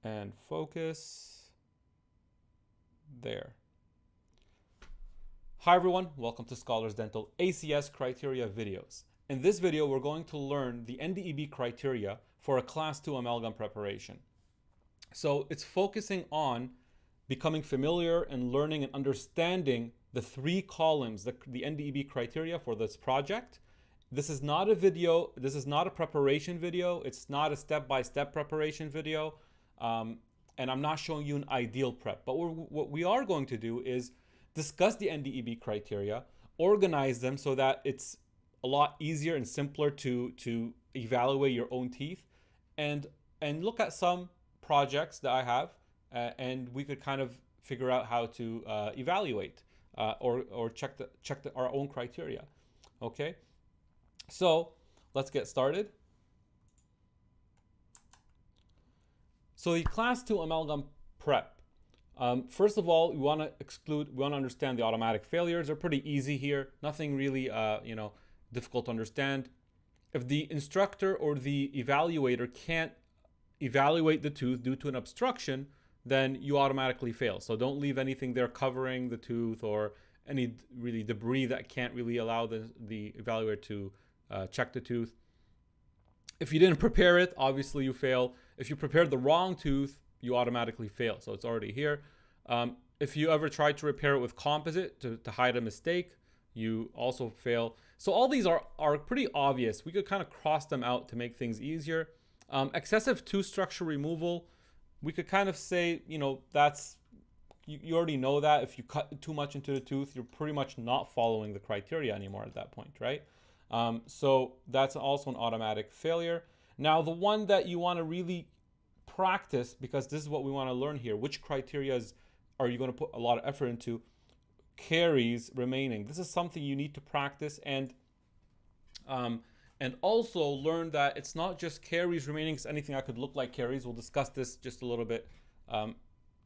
and focus. There. Hi everyone, welcome to Scholars Dental ACS criteria videos. In this video, we're going to learn the NDEB criteria for a Class 2 amalgam preparation. So it's focusing on becoming familiar and learning and understanding the three columns, the NDEB criteria for this project. This is not a video, this is not a preparation video, it's not a step-by-step preparation video, and I'm not showing you an ideal prep. But what we are going to do is discuss the NDEB criteria, organize them so that it's a lot easier and simpler to evaluate your own teeth, and look at some projects that I have, and we could kind of figure out how to evaluate or check our own criteria. Okay, so let's get started. So the Class 2 amalgam prep. First of all, we want to understand the automatic failures. They're pretty easy here. Nothing really, difficult to understand. If the instructor or the evaluator can't evaluate the tooth due to an obstruction, then you automatically fail. So don't leave anything there covering the tooth or any really debris that can't really allow the evaluator to check the tooth. If you didn't prepare it, obviously you fail. If you prepared the wrong tooth, you automatically fail. So it's already here. If you ever try to repair it with composite to hide a mistake, you also fail. So all these are pretty obvious. We could kind of cross them out to make things easier. Excessive tooth structure removal, we could kind of say, that's, you already know that if you cut too much into the tooth, you're pretty much not following the criteria anymore at that point, right? So that's also an automatic failure. Now, the one that you want to really practice, because this is what we want to learn here, which criteria are you going to put a lot of effort into? Caries remaining. This is something you need to practice and also learn that it's not just caries remaining, it's anything that could look like caries. We'll discuss this just a little bit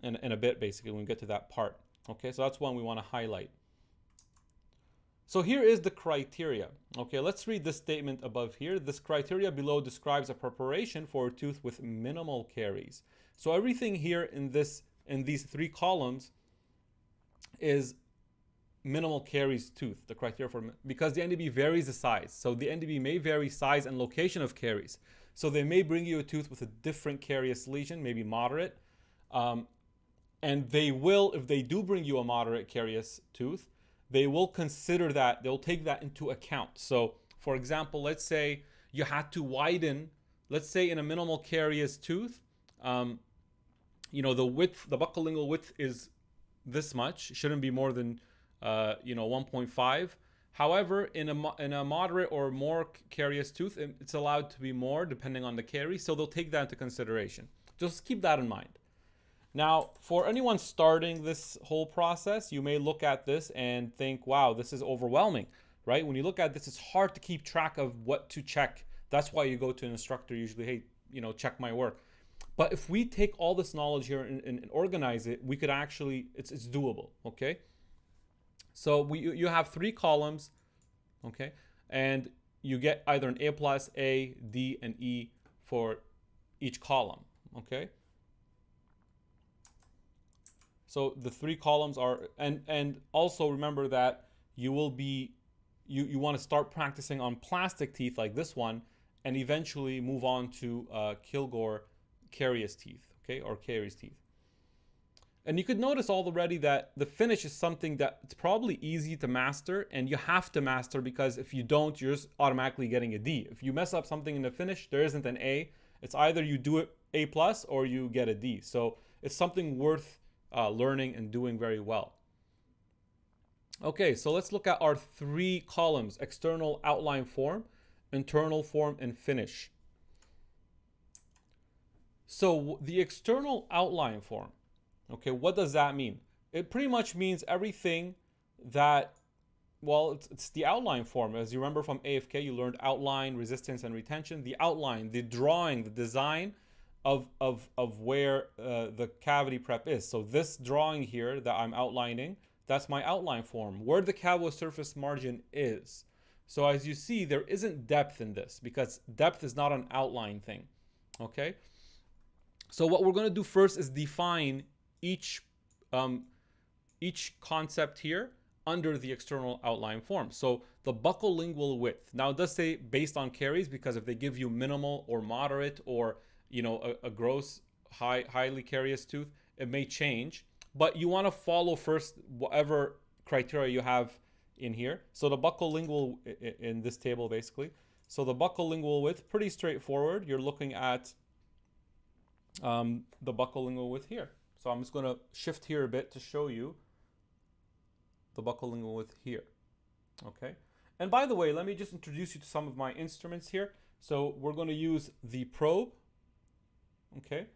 in a bit, basically, when we get to that part. Okay, so that's one we want to highlight. So here is the criteria. Okay, let's read this statement above here. This criteria below describes a preparation for a tooth with minimal caries. So everything here in these three columns is minimal caries tooth, the criteria for, because the NDEB varies the size. So the NDEB may vary size and location of caries. So they may bring you a tooth with a different carious lesion, maybe moderate. And they will, if they do bring you a moderate carious tooth, they will consider that, they'll take that into account. So for example, let's say you had to widen, let's say in a minimal carious tooth, the width, the buccolingual width is this much, it shouldn't be more than 1.5. However, in a moderate or more carious tooth, it's allowed to be more depending on the caries. So they'll take that into consideration. Just keep that in mind. Now, for anyone starting this whole process, you may look at this and think, wow, this is overwhelming, right? When you look at this, it's hard to keep track of what to check. That's why you go to an instructor usually, hey, check my work. But if we take all this knowledge here and organize it, we could actually, it's doable, okay? So you have three columns, okay? And you get either an A+, A, D, and E for each column, okay? So the three columns are, and also remember that you will be, you want to start practicing on plastic teeth like this one, and eventually move on to Kilgore carious teeth, okay, or caries teeth. And you could notice already that the finish is something that it's probably easy to master, and you have to master, because if you don't, you're just automatically getting a D. If you mess up something in the finish, there isn't an A. It's either you do it A+ or you get a D. So it's something worth learning and doing very well. Okay, so let's look at our three columns: external outline form, internal form, and finish. So the external outline form, okay, what does that mean? It pretty much means everything that, well, it's the outline form. As you remember from AFK, you learned outline, resistance, and retention. The outline, the drawing, the design of where the cavity prep is. So this drawing here that I'm outlining, that's my outline form, where the Cavo surface margin is. So as you see, there isn't depth in this because depth is not an outline thing, okay? So what we're going to do first is define each concept here under the external outline form. So the buccal lingual width. Now it does say based on caries, because if they give you minimal or moderate or a gross highly carious tooth, it may change. But you want to follow first whatever criteria you have in here. So the buccal lingual in this table basically. So the buccal lingual width, pretty straightforward. You're looking at the buccal lingual width here. So I'm just going to shift here a bit to show you the buccal lingual width here. Okay. And by the way, let me just introduce you to some of my instruments here. So we're going to use the probe. Okay.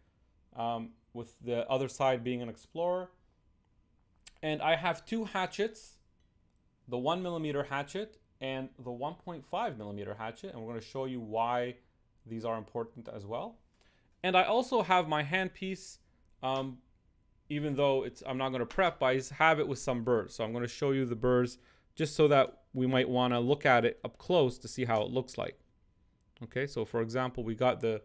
With the other side being an explorer. And I have two hatchets, the 1mm hatchet and the 1.5mm hatchet. And we're going to show you why these are important as well. And I also have my handpiece, even though I'm not going to prep, I have it with some burrs. So I'm going to show you the burrs just so that we might want to look at it up close to see how it looks like. Okay, so for example, we got the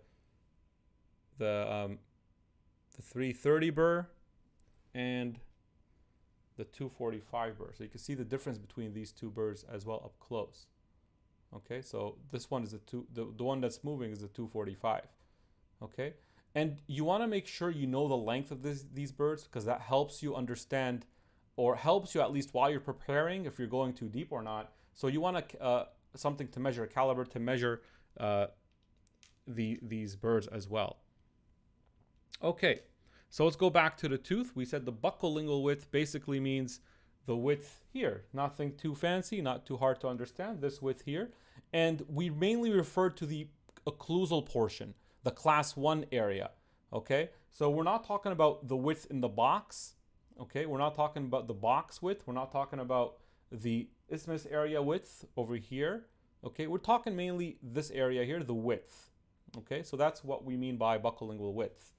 330 burr and the 245 burr. So you can see the difference between these two burrs as well up close. Okay, so this one is the one that's moving is the 245. Okay, and you want to make sure you know the length of these burrs, because that helps you understand, or helps you at least while you're preparing if you're going too deep or not. So you want something to measure, a caliber to measure these burrs as well. Okay, so let's go back to the tooth. We said the buccal lingual width basically means the width here. Nothing too fancy, not too hard to understand, this width here. And we mainly refer to the occlusal portion, the class 1 area. Okay, so we're not talking about the width in the box. Okay, we're not talking about the box width. We're not talking about the isthmus area width over here. Okay, we're talking mainly this area here, the width. Okay, so that's what we mean by buccal lingual width.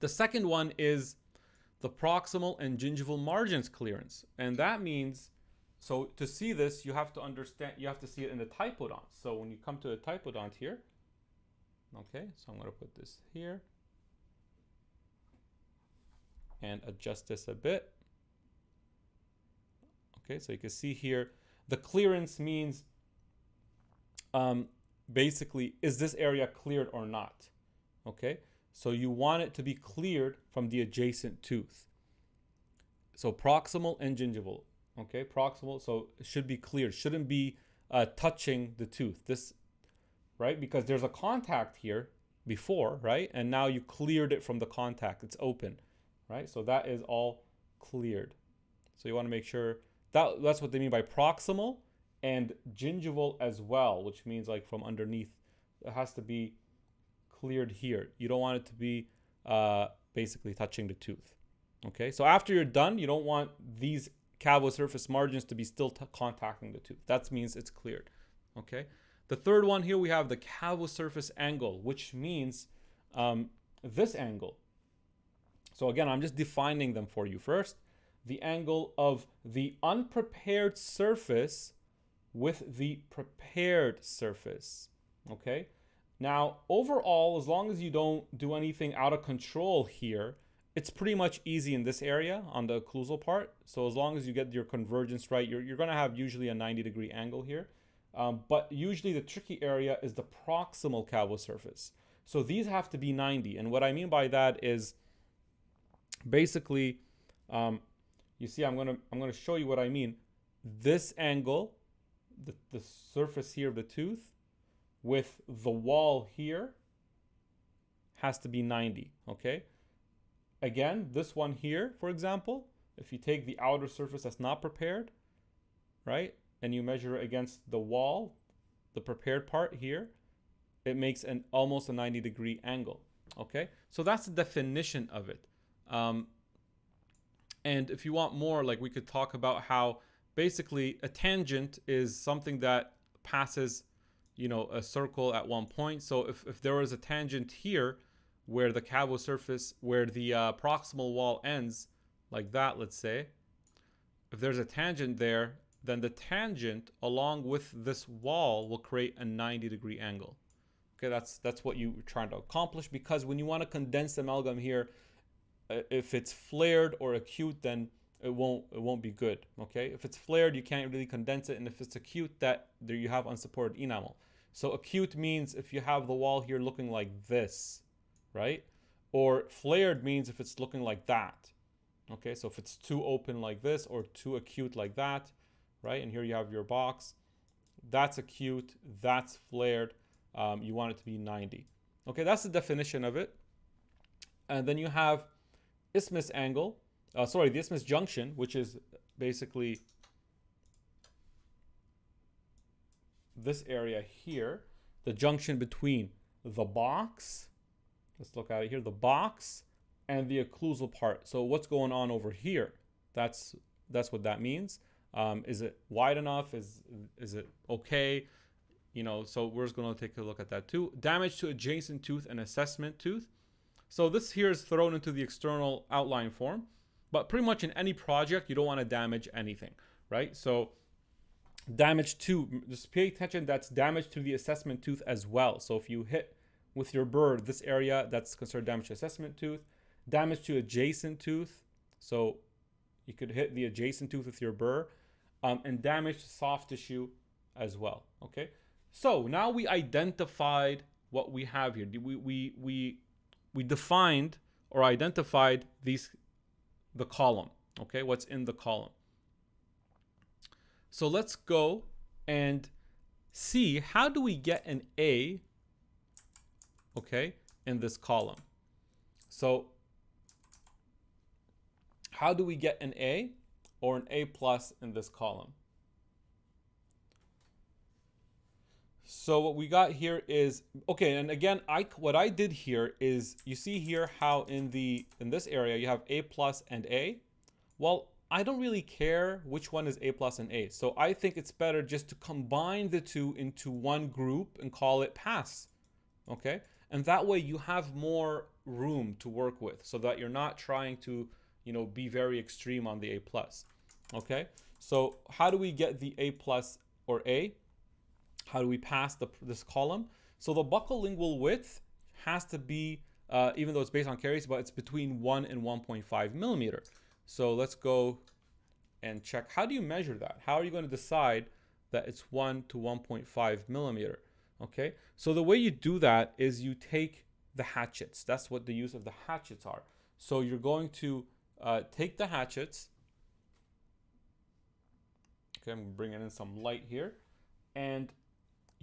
The second one is the proximal and gingival margins clearance. And that means, so to see this, you have to understand, you have to see it in the typodont. So when you come to a typodont here, okay, so I'm going to put this here and adjust this a bit. Okay, so you can see here, the clearance means basically, is this area cleared or not? Okay, so you want it to be cleared from the adjacent tooth. So proximal and gingival. Okay, proximal, so it should be cleared, shouldn't be touching the tooth. This, right? Because there's a contact here before, right? And now you cleared it from the contact. It's open, right? So that is all cleared. So you want to make sure that's what they mean by proximal and gingival as well, which means like from underneath. It has to be cleared here. You don't want it to be basically touching the tooth. Okay, so after you're done, you don't want these cavo surface margins to be still contacting the tooth. That means it's cleared. Okay. The third one here, we have the cavo surface angle, which means this angle. So again, I'm just defining them for you first. The angle of the unprepared surface with the prepared surface. Okay. Now, overall, as long as you don't do anything out of control here, it's pretty much easy in this area on the occlusal part. So as long as you get your convergence right, you're going to have usually a 90-degree angle here. But usually the tricky area is the proximal cavo surface. So these have to be 90. And what I mean by that is basically, you see, I'm gonna show you what I mean. This angle, the surface here of the tooth with the wall here has to be 90, okay? Again, this one here, for example, if you take the outer surface that's not prepared, right? And you measure it against the wall, the prepared part here, it makes almost a 90-degree angle, okay? So that's the definition of it. And if you want more, like we could talk about how basically a tangent is something that passes, you know, a circle at one point. So if there was a tangent here where the cavo surface, where the proximal wall ends, like that, let's say, if there's a tangent there, then the tangent along with this wall will create a 90-degree angle. Okay, that's what you're trying to accomplish, because when you want to condense amalgam here, if it's flared or acute, then it won't be good. Okay, if it's flared, you can't really condense it, and if it's acute, that there you have unsupported enamel. So acute means if you have the wall here looking like this, right? Or flared means if it's looking like that. Okay, so if it's too open like this or too acute like that, right? And here you have your box. That's acute, that's flared. You want it to be 90. Okay, that's the definition of it. And then you have isthmus angle, the isthmus junction, which is basically this area here, the junction between the box, let's look at it here, the box and the occlusal part. So what's going on over here? That's what that means. Is it wide enough? Is it okay? You know, so we're just going to take a look at that too. Damage to adjacent tooth and assessment tooth. So this here is thrown into the external outline form, but pretty much in any project, you don't want to damage anything, right? So damage to, just pay attention, that's damage to the assessment tooth as well. So if you hit with your burr this area, that's considered damage to assessment tooth. Damage to adjacent tooth. So you could hit the adjacent tooth with your burr, and damage to soft tissue as well. Okay. So now we identified what we have here. We defined or identified the column. Okay, what's in the column. So let's go and see, how do we get an A, okay, in this column. So how do we get an A or an A plus in this column? So what we got here is, okay, and again, what I did here is, you see here how in this area you have A plus and A. Well, I don't really care which one is A plus and A. So I think it's better just to combine the two into one group and call it pass. Okay? And that way you have more room to work with, so that you're not trying to, you know, be very extreme on the A plus. Okay? So how do we get the A plus or A? How do we pass this column? So the buccal lingual width has to be, even though it's based on caries, but it's between 1 and 1.5 millimeter. So let's go and check. How do you measure that? How are you going to decide that it's 1 to 1.5 millimeter? Okay, so the way you do that is you take the hatchets. That's what the use of the hatchets are. So you're going to take the hatchets. Okay, I'm bringing in some light here. And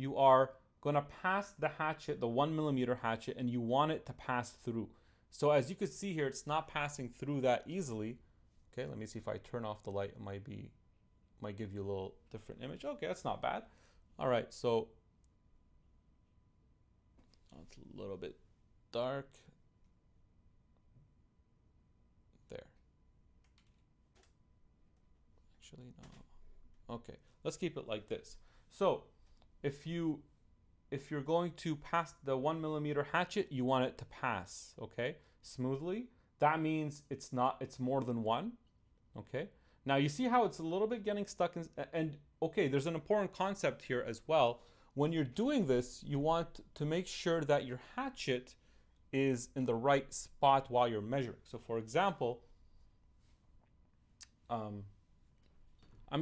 you are going to pass the hatchet, the 1 millimeter hatchet, and you want it to pass through. So as you can see here, it's not passing through that easily. Okay, let me see if I turn off the light. It might give you a little different image. Okay, that's not bad. All right, so it's a little bit dark. There. Actually, no. Okay, let's keep it like this. So if you're going to pass the 1 millimeter hatchet, you want it to pass, okay, smoothly. That means it's more than 1. Okay, now you see how it's a little bit getting stuck in, and okay, there's an important concept here as well. When you're doing this, you want to make sure that your hatchet is in the right spot while you're measuring. So for example, I'm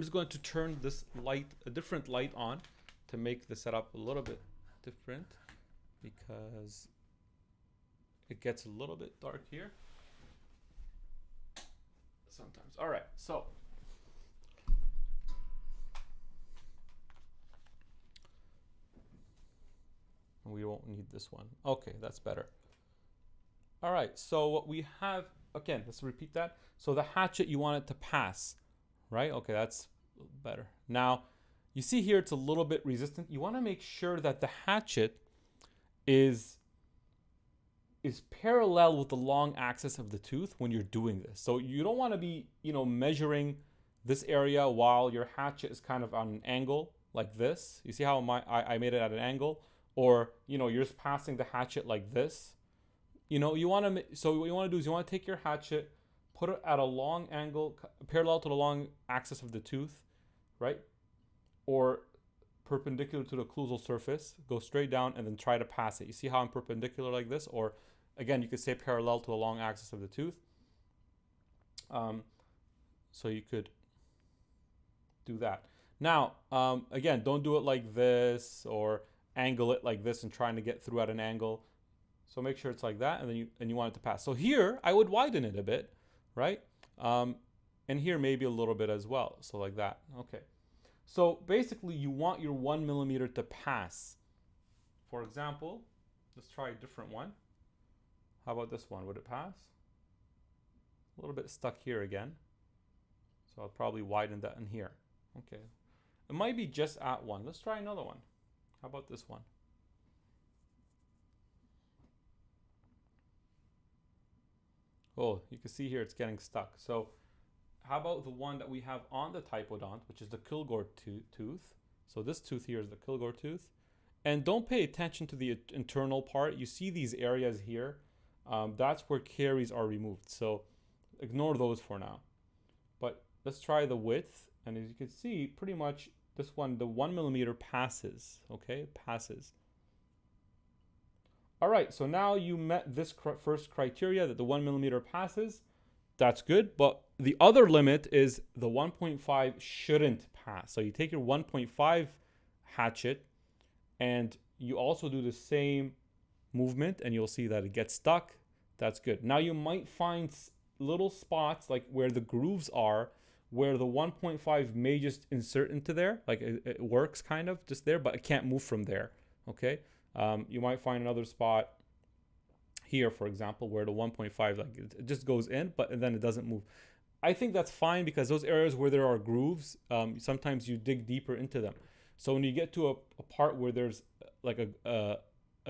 just going to turn this light, a different light on, to make the setup a little bit different, because it gets a little bit dark here sometimes. All right, so we won't need this one. Okay, that's better. All right, so what we have, again, let's repeat that. So the hatchet, you want it to pass, right? Okay, that's better. Now, you see here it's a little bit resistant. You want to make sure that the hatchet is parallel with the long axis of the tooth when you're doing this. So you don't want to be, measuring this area while your hatchet is kind of on an angle like this. You see how I made it at an angle? Or, you're just passing the hatchet like this. So what you want to do is you want to take your hatchet, put it at a long angle, parallel to the long axis of the tooth, right? Or perpendicular to the occlusal surface, go straight down, and then try to pass it. You see how I'm perpendicular like this? Or again, you could say parallel to the long axis of the tooth. So you could do that. Now, again, don't do it like this or angle it like this and trying to get through at an angle. So make sure it's like that, and then you want it to pass. So here, I would widen it a bit, right? And here maybe a little bit as well. So like that. Okay. So basically, you want your 1 millimeter to pass. For example, let's try a different one. How about this one? Would it pass? A little bit stuck here again. So I'll probably widen that in here. Okay. It might be just at 1. Let's try another one. How about this one? Oh, you can see here it's getting stuck. So how about the one that we have on the typodont, which is the Kilgore tooth? So this tooth here is the Kilgore tooth. And don't pay attention to the internal part. You see these areas here. That's where caries are removed. So ignore those for now. But let's try the width. And as you can see, pretty much this one, the 1 millimeter passes. Okay, it passes. All right, so now you met this first criteria that the 1 millimeter passes. That's good, but the other limit is the 1.5 shouldn't pass. So you take your 1.5 hatchet and you also do the same movement and you'll see that it gets stuck. That's good. Now you might find little spots like where the grooves are, where the 1.5 may just insert into there, like it works kind of just there, but it can't move from there, okay? You might find another spot here, for example, where the 1.5, like it just goes in, but then it doesn't move. I think that's fine because those areas where there are grooves, sometimes you dig deeper into them. So when you get to a part where there's like a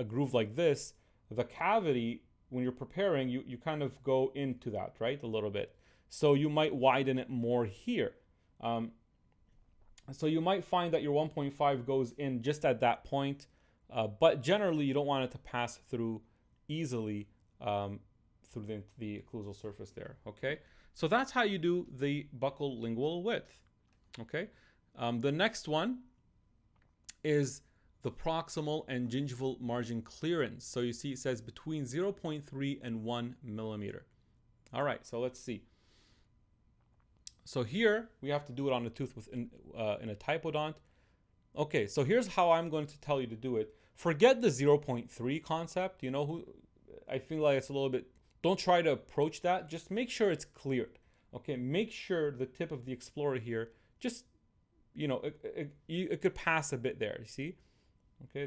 groove like this, the cavity, when you're preparing, you kind of go into that, right, a little bit. So you might widen it more here. So you might find that your 1.5 goes in just at that point, but generally you don't want it to pass through easily through the occlusal surface there, okay? So that's how you do the buccal lingual width, okay? The next one is the proximal and gingival margin clearance. So you see it says between 0.3 and 1 millimeter. All right, so let's see. So here we have to do it on the tooth in a typodont. Okay, so here's how I'm going to tell you to do it. Forget the 0.3 concept. You know, I feel like it's a little bit, don't try to approach that. Just make sure it's cleared. Okay, make sure the tip of the explorer here, just, you know, it could pass a bit there, you see? Okay,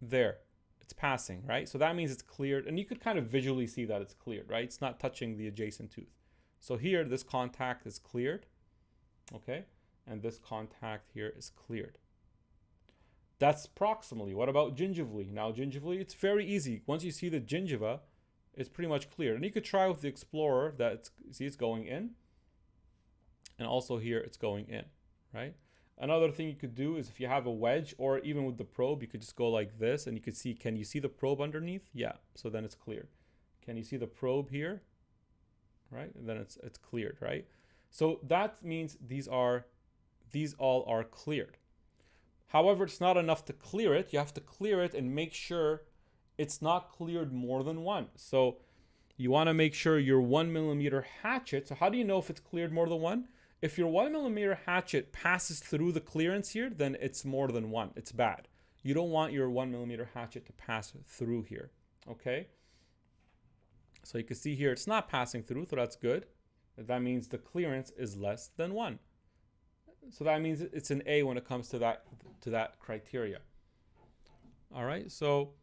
there, it's passing, right? So that means it's cleared, and you could kind of visually see that it's cleared, right? It's not touching the adjacent tooth. So here, this contact is cleared, okay? And this contact here is cleared. That's proximally. What about gingivally? Now, gingivally, it's very easy. Once you see the gingiva, it's pretty much cleared. And you could try with the explorer that it's going in. And also here, it's going in, right? Another thing you could do is if you have a wedge or even with the probe, you could just go like this and you could see, can you see the probe underneath? Yeah, so then it's cleared. Can you see the probe here? Right, and then it's cleared, right? So that means these all are cleared. However, it's not enough to clear it. You have to clear it and make sure it's not cleared more than one. So you want to make sure your 1 millimeter hatchet. So how do you know if it's cleared more than one? If your 1 millimeter hatchet passes through the clearance here, then it's more than one. It's bad. You don't want your 1 millimeter hatchet to pass through here, okay? So you can see here, it's not passing through, so that's good. That means the clearance is less than 1. So that means it's an A when it comes to that criteria. All right, so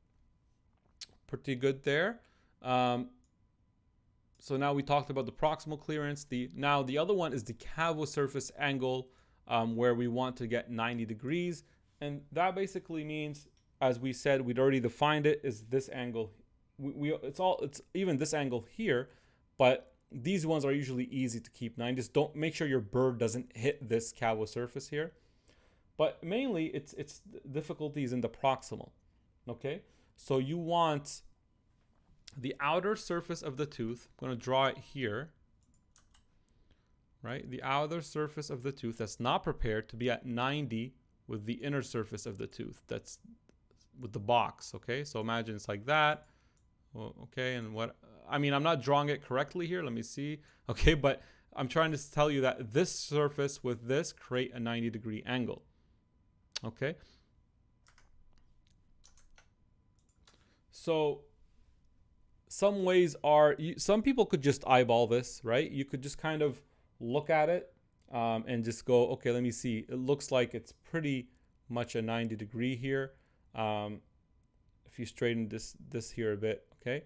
pretty good there. So now we talked about the proximal clearance. Now the other one is the Cavo surface angle, where we want to get 90 degrees. And that basically means, as we said, we'd already defined it, is this angle. It's even this angle here, but these ones are usually easy to keep 90. Just don't make sure your bird doesn't hit this Cavo surface here. But mainly it's difficulties in the proximal. Okay, so you want the outer surface of the tooth. I'm going to draw it here. Right, the outer surface of the tooth that's not prepared to be at 90 with the inner surface of the tooth. That's with the box, okay? So imagine it's like that. Okay, and what, I mean, I'm not drawing it correctly here. Let me see. Okay, but I'm trying to tell you that this surface with this create a 90-degree angle. Okay. So some ways are, some people could just eyeball this, right? You could just kind of look at it and just go, okay, let me see. It looks like it's pretty much a 90-degree here. If you straighten this here a bit, okay,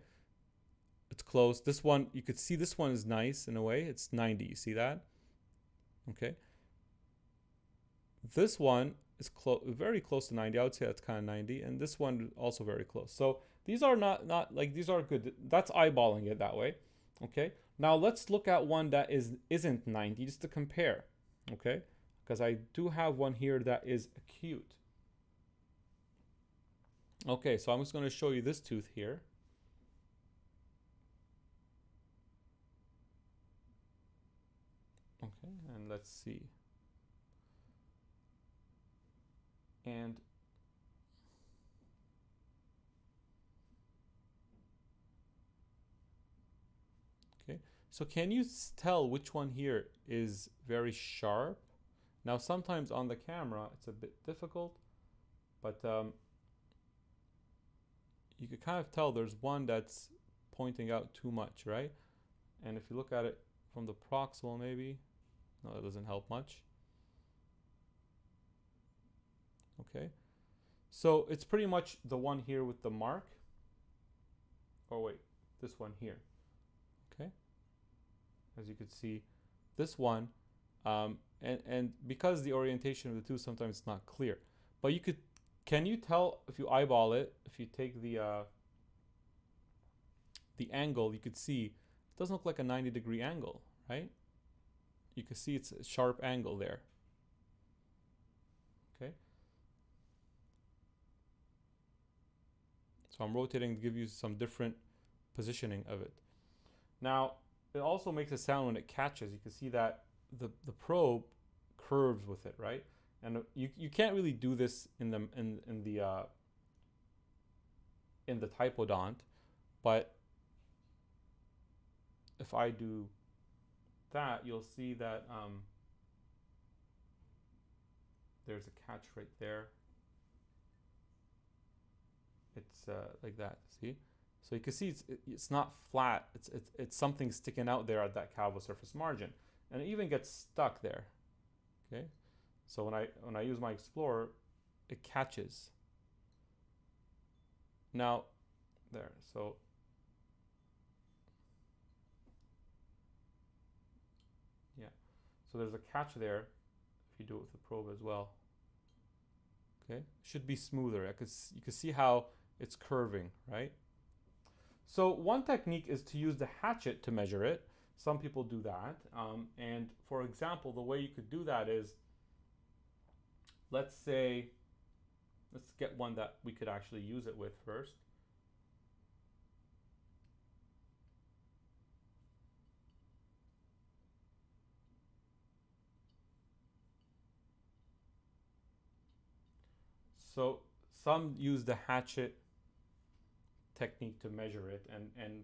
it's close. This one, you could see this one is nice in a way. It's 90. You see that? Okay. This one is very close to 90. I would say that's kind of 90, and this one also very close. So these are not like, these are good. That's eyeballing it that way. Okay. Now let's look at one that isn't 90 just to compare. Okay, because I do have one here that is acute. Okay, so I'm just going to show you this tooth here. Okay, and let's see. And okay, so can you tell which one here is very sharp? Now, sometimes on the camera, it's a bit difficult, but you could kind of tell there's one that's pointing out too much, right? And if you look at it from the proximal, maybe, no, that doesn't help much. Okay, so it's pretty much the one here with the mark. Oh wait, this one here. Okay, as you could see, this one, and because the orientation of the tooth sometimes it's not clear, but you could, can you tell if you eyeball it, if you take the angle, you could see it doesn't look like a 90-degree angle, right? You can see it's a sharp angle there. Okay. So I'm rotating to give you some different positioning of it. Now, it also makes a sound when it catches. You can see that the probe curves with it, right? And you can't really do this in the typodont, but if I do that, you'll see that there's a catch right there. It's like that, see? So you can see it's not flat. It's something sticking out there at that Cavo surface margin, and it even gets stuck there. Okay, so when I use my Explorer, it catches. Now, there. So yeah, so there's a catch there. If you do it with the probe as well, okay, should be smoother. You can see how it's curving, right? So one technique is to use the hatchet to measure it. Some people do that. And for example, the way you could do that is, let's get one that we could actually use it with first. So some use the hatchet technique to measure it, and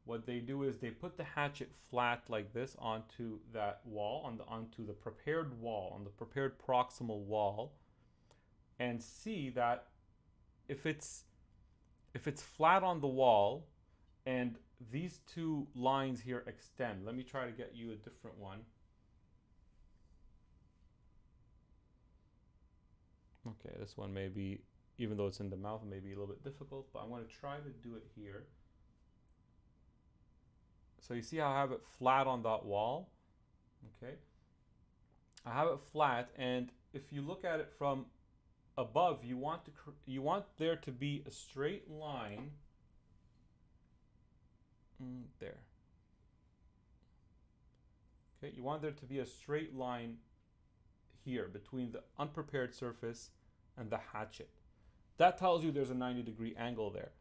what they do is they put the hatchet flat like this onto that wall, onto the prepared wall, on the prepared proximal wall, and see that if it's flat on the wall and these two lines here extend. Let me try to get you a different one. Okay, this one may be, even though it's in the mouth, it may be a little bit difficult, but I'm going to try to do it here. So you see how I have it flat on that wall? Okay. I have it flat, and if you look at it from above, you want there to be a straight line there. Okay, you want there to be a straight line here between the unprepared surface and the hatchet. That tells you there's a 90-degree angle there.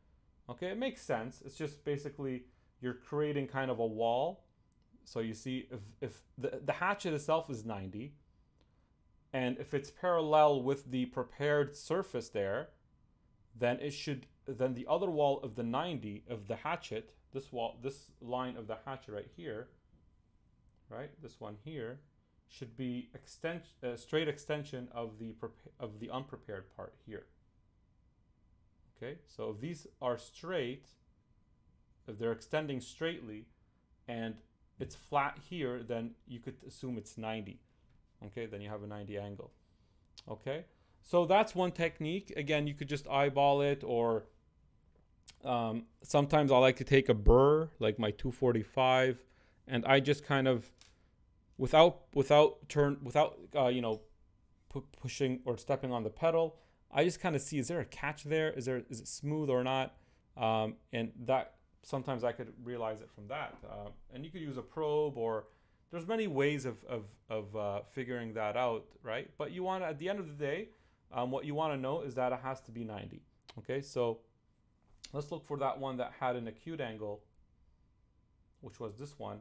Okay, it makes sense. It's just basically you're creating kind of a wall. So you see if the hatchet itself is 90, And if it's parallel with the prepared surface there, then then the other wall of the 90 of the hatchet, this line of the hatchet right here, right, this one here, should be straight extension of the unprepared part here. Okay, so if these are straight, if they're extending straightly, and it's flat here, then you could assume it's 90. Okay, then you have a 90 angle. Okay, so that's one technique. Again, you could just eyeball it, or sometimes I like to take a burr, like my 245, and I just kind of, without pushing or stepping on the pedal, I just kind of see, is there a catch there? Is it smooth or not? And that sometimes I could realize it from that. And you could use a probe, or there's many ways of figuring that out, right? But you want to, at the end of the day, what you want to know is that it has to be 90. Okay, so let's look for that one that had an acute angle, which was this one,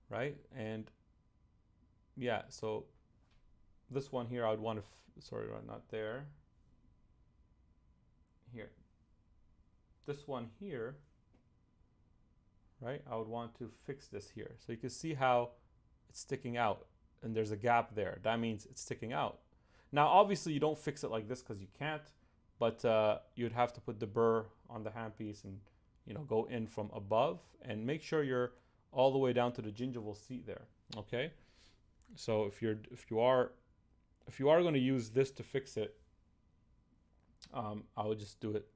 right? And yeah, so this one here, I would want to, sorry, not there. Here. This one here, right? I would want to fix this here. So you can see how it's sticking out, and there's a gap there. That means it's sticking out. Now, obviously, you don't fix it like this because you can't, but you'd have to put the burr on the handpiece and, go in from above, and make sure you're all the way down to the gingival seat there. Okay. So if you are going to use this to fix it, I would just do it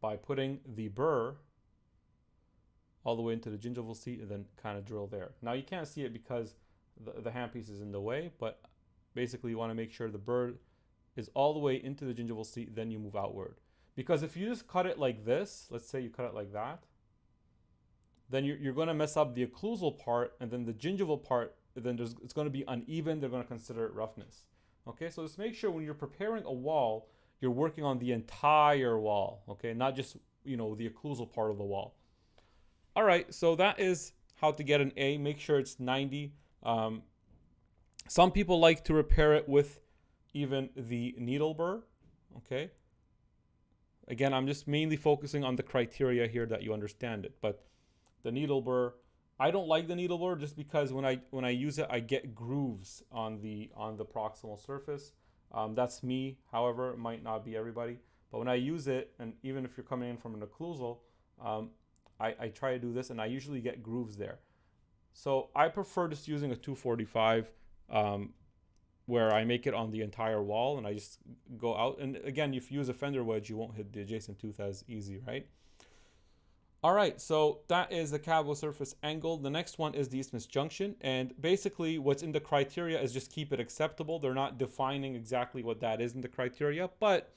by putting the burr all the way into the gingival seat and then kind of drill there. Now you can't see it because the handpiece is in the way, but basically you want to make sure the burr is all the way into the gingival seat, then you move outward. Because if you just cut it like this, let's say you cut it like that, then you're going to mess up the occlusal part, and then the gingival part, then it's going to be uneven. They're going to consider it roughness. Okay, so just make sure when you're preparing a wall, you're working on the entire wall, okay, not just, the occlusal part of the wall. All right, so that is how to get an A. Make sure it's 90. Some people like to repair it with even the needle burr, okay? Again, I'm just mainly focusing on the criteria here that you understand it, but the needle burr, I don't like the needle burr just because when I use it, I get grooves on the proximal surface. That's me. However, it might not be everybody. But when I use it, and even if you're coming in from an occlusal, I try to do this, and I usually get grooves there. So I prefer just using a 245, where I make it on the entire wall, and I just go out. And again, if you use a fender wedge, you won't hit the adjacent tooth as easy, right? All right, so that is the Cavo surface angle. The next one is the isthmus junction. And basically what's in the criteria is just keep it acceptable. They're not defining exactly what that is in the criteria, but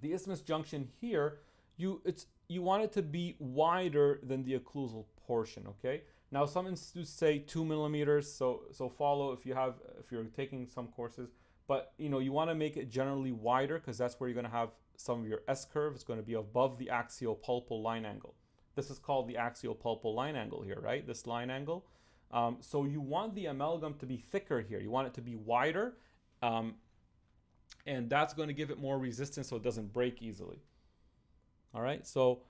the isthmus junction here, you want it to be wider than the occlusal portion, okay? Now some institutes say 2 millimeters, so follow if you're taking some courses, but you want to make it generally wider because that's where you're going to have some of your S-curve. It's going to be above the axial pulpal line angle. This is called the axial pulpal line angle here, right? This line angle. So you want the amalgam to be thicker here. You want it to be wider, and that's going to give it more resistance so it doesn't break easily. All right, so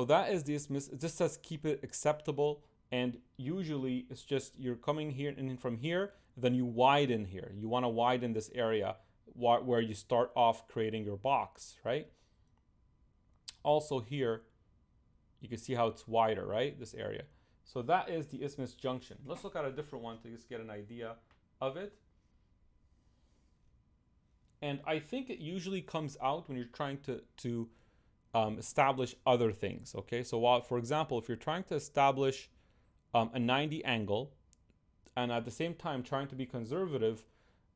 that is the isthmus. It just says keep it acceptable, and usually it's just you're coming here and from here, then you widen here. You want to widen this area where you start off creating your box, right? Also here, you can see how it's wider, right? This area. So that is the isthmus junction. Let's look at a different one to just get an idea of it. And I think it usually comes out when you're trying to establish other things, okay? So for example, if you're trying to establish a 90 angle and at the same time trying to be conservative,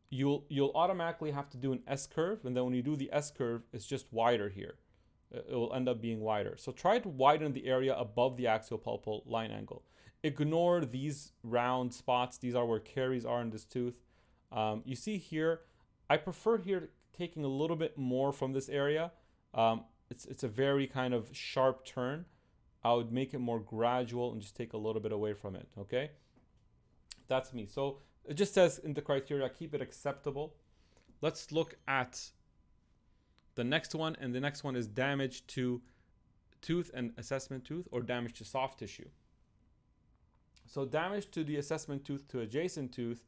you'll automatically have to do an S-curve, and then when you do the S-curve, it's just wider here. It will end up being wider. So try to widen the area above the axial pulpal line angle. Ignore these round spots. These are where caries are in this tooth. You see here, I prefer here taking a little bit more from this area. It's a very kind of sharp turn. I would make it more gradual and just take a little bit away from it, okay? That's me. So it just says in the criteria, keep it acceptable. Let's look at the next one, and the next one is damage to tooth and assessment tooth, or damage to soft tissue. So damage to the assessment tooth to adjacent tooth.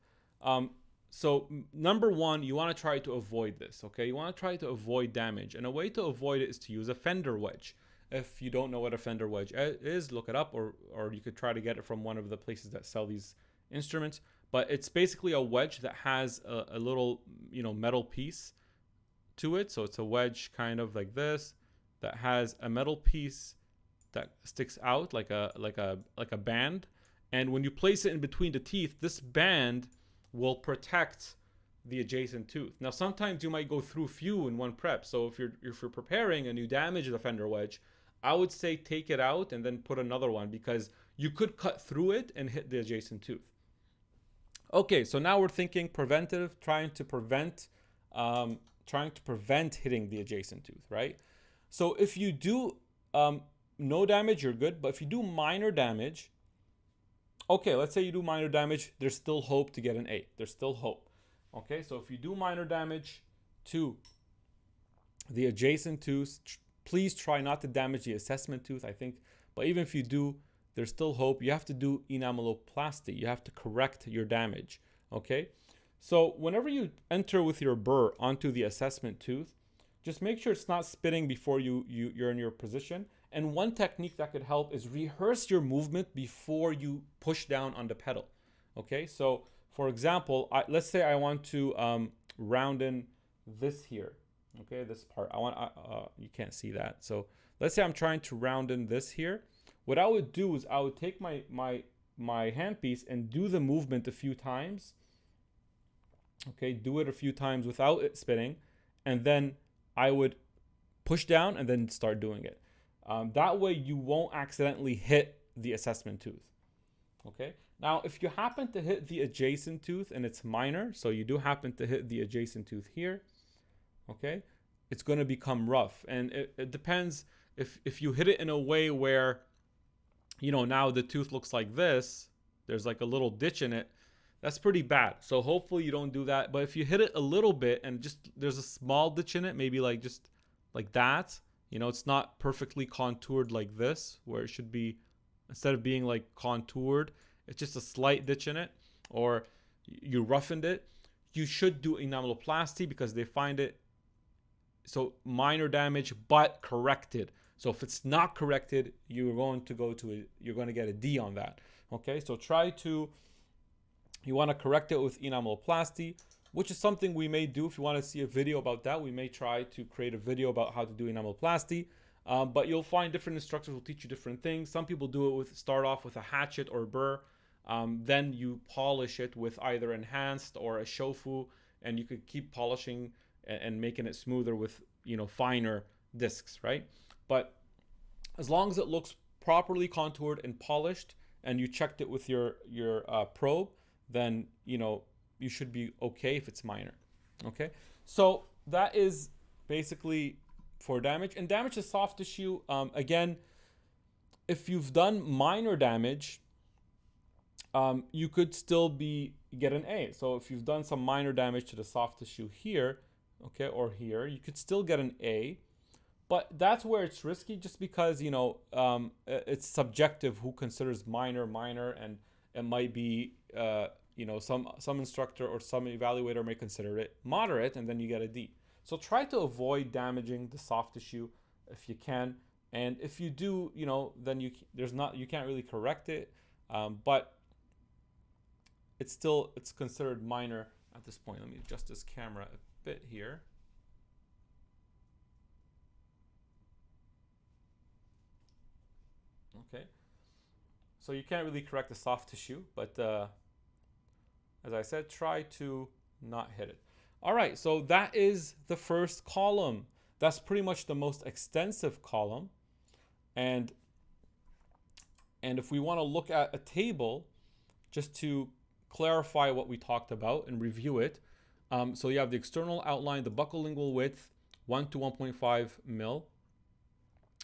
So number one, you want to try to avoid this, okay? You want to try to avoid damage, and a way to avoid it is to use a fender wedge. If you don't know what a fender wedge is, look it up, or you could try to get it from one of the places that sell these instruments. But it's basically a wedge that has a little, metal piece to it. So it's a wedge kind of like this that has a metal piece that sticks out like a band. And when you place it in between the teeth, this band will protect the adjacent tooth. Now, sometimes you might go through few in one prep. So if you're preparing and you damage the fender wedge, I would say take it out and then put another one, because you could cut through it and hit the adjacent tooth. Okay, so now we're thinking preventative, trying to prevent hitting the adjacent tooth, right? So if you do no damage, you're good. But if you do minor damage, okay, let's say you do minor damage, there's still hope to get an A. There's still hope. Okay, so if you do minor damage to the adjacent tooth, please try not to damage the assessment tooth, I think. But even if you do, there's still hope. You have to do enameloplasty. You have to correct your damage, okay? So whenever you enter with your burr onto the assessment tooth, just make sure it's not spitting before you're in your position. And one technique that could help is rehearse your movement before you push down on the pedal, okay? So for example, let's say I want to round in this here, okay, this part. You can't see that. So let's say I'm trying to round in this here. What I would do is I would take my handpiece and do the movement a few times. Okay, do it a few times without it spinning, and then I would push down and then start doing it. That way you won't accidentally hit the assessment tooth. Okay, now if you happen to hit the adjacent tooth and it's minor, so you do happen to hit the adjacent tooth here, okay, it's going to become rough. And it depends if you hit it in a way where, now the tooth looks like this, there's like a little ditch in it, that's pretty bad. So hopefully you don't do that. But if you hit it a little bit and just there's a small ditch in it, maybe like just like that, it's not perfectly contoured like this, where it should be, instead of being like contoured, it's just a slight ditch in it, or you roughened it, you should do enameloplasty, because they find it, so minor damage but corrected. So if it's not corrected, you're going to get a D on that. Okay, so you want to correct it with enameloplasty, which is something we may do. If you want to see a video about that, we may try to create a video about how to do enameloplasty. But you'll find different instructors will teach you different things. Some people do it start off with a hatchet or burr. Then you polish it with either enhanced or a shofu, and you could keep polishing and making it smoother with, finer discs, right? But as long as it looks properly contoured and polished, and you checked it with your probe, then you should be okay if it's minor. Okay, so that is basically for damage. And damage to soft tissue, again, if you've done minor damage, you could still get an A. So if you've done some minor damage to the soft tissue here, okay, or here, you could still get an A. But that's where it's risky, just because it's subjective who considers minor, and it might be some instructor or some evaluator may consider it moderate, and then you get a D. So try to avoid damaging the soft tissue if you can, and if you do, then you can't really correct it, but it's considered minor at this point. Let me adjust this camera a bit here. Okay, so you can't really correct the soft tissue, but as I said, try to not hit it. All right, so that is the first column. That's pretty much the most extensive column. And if we want to look at a table, just to clarify what we talked about and review it. So you have the external outline, the buccal lingual width, 1 to 1.5 mil.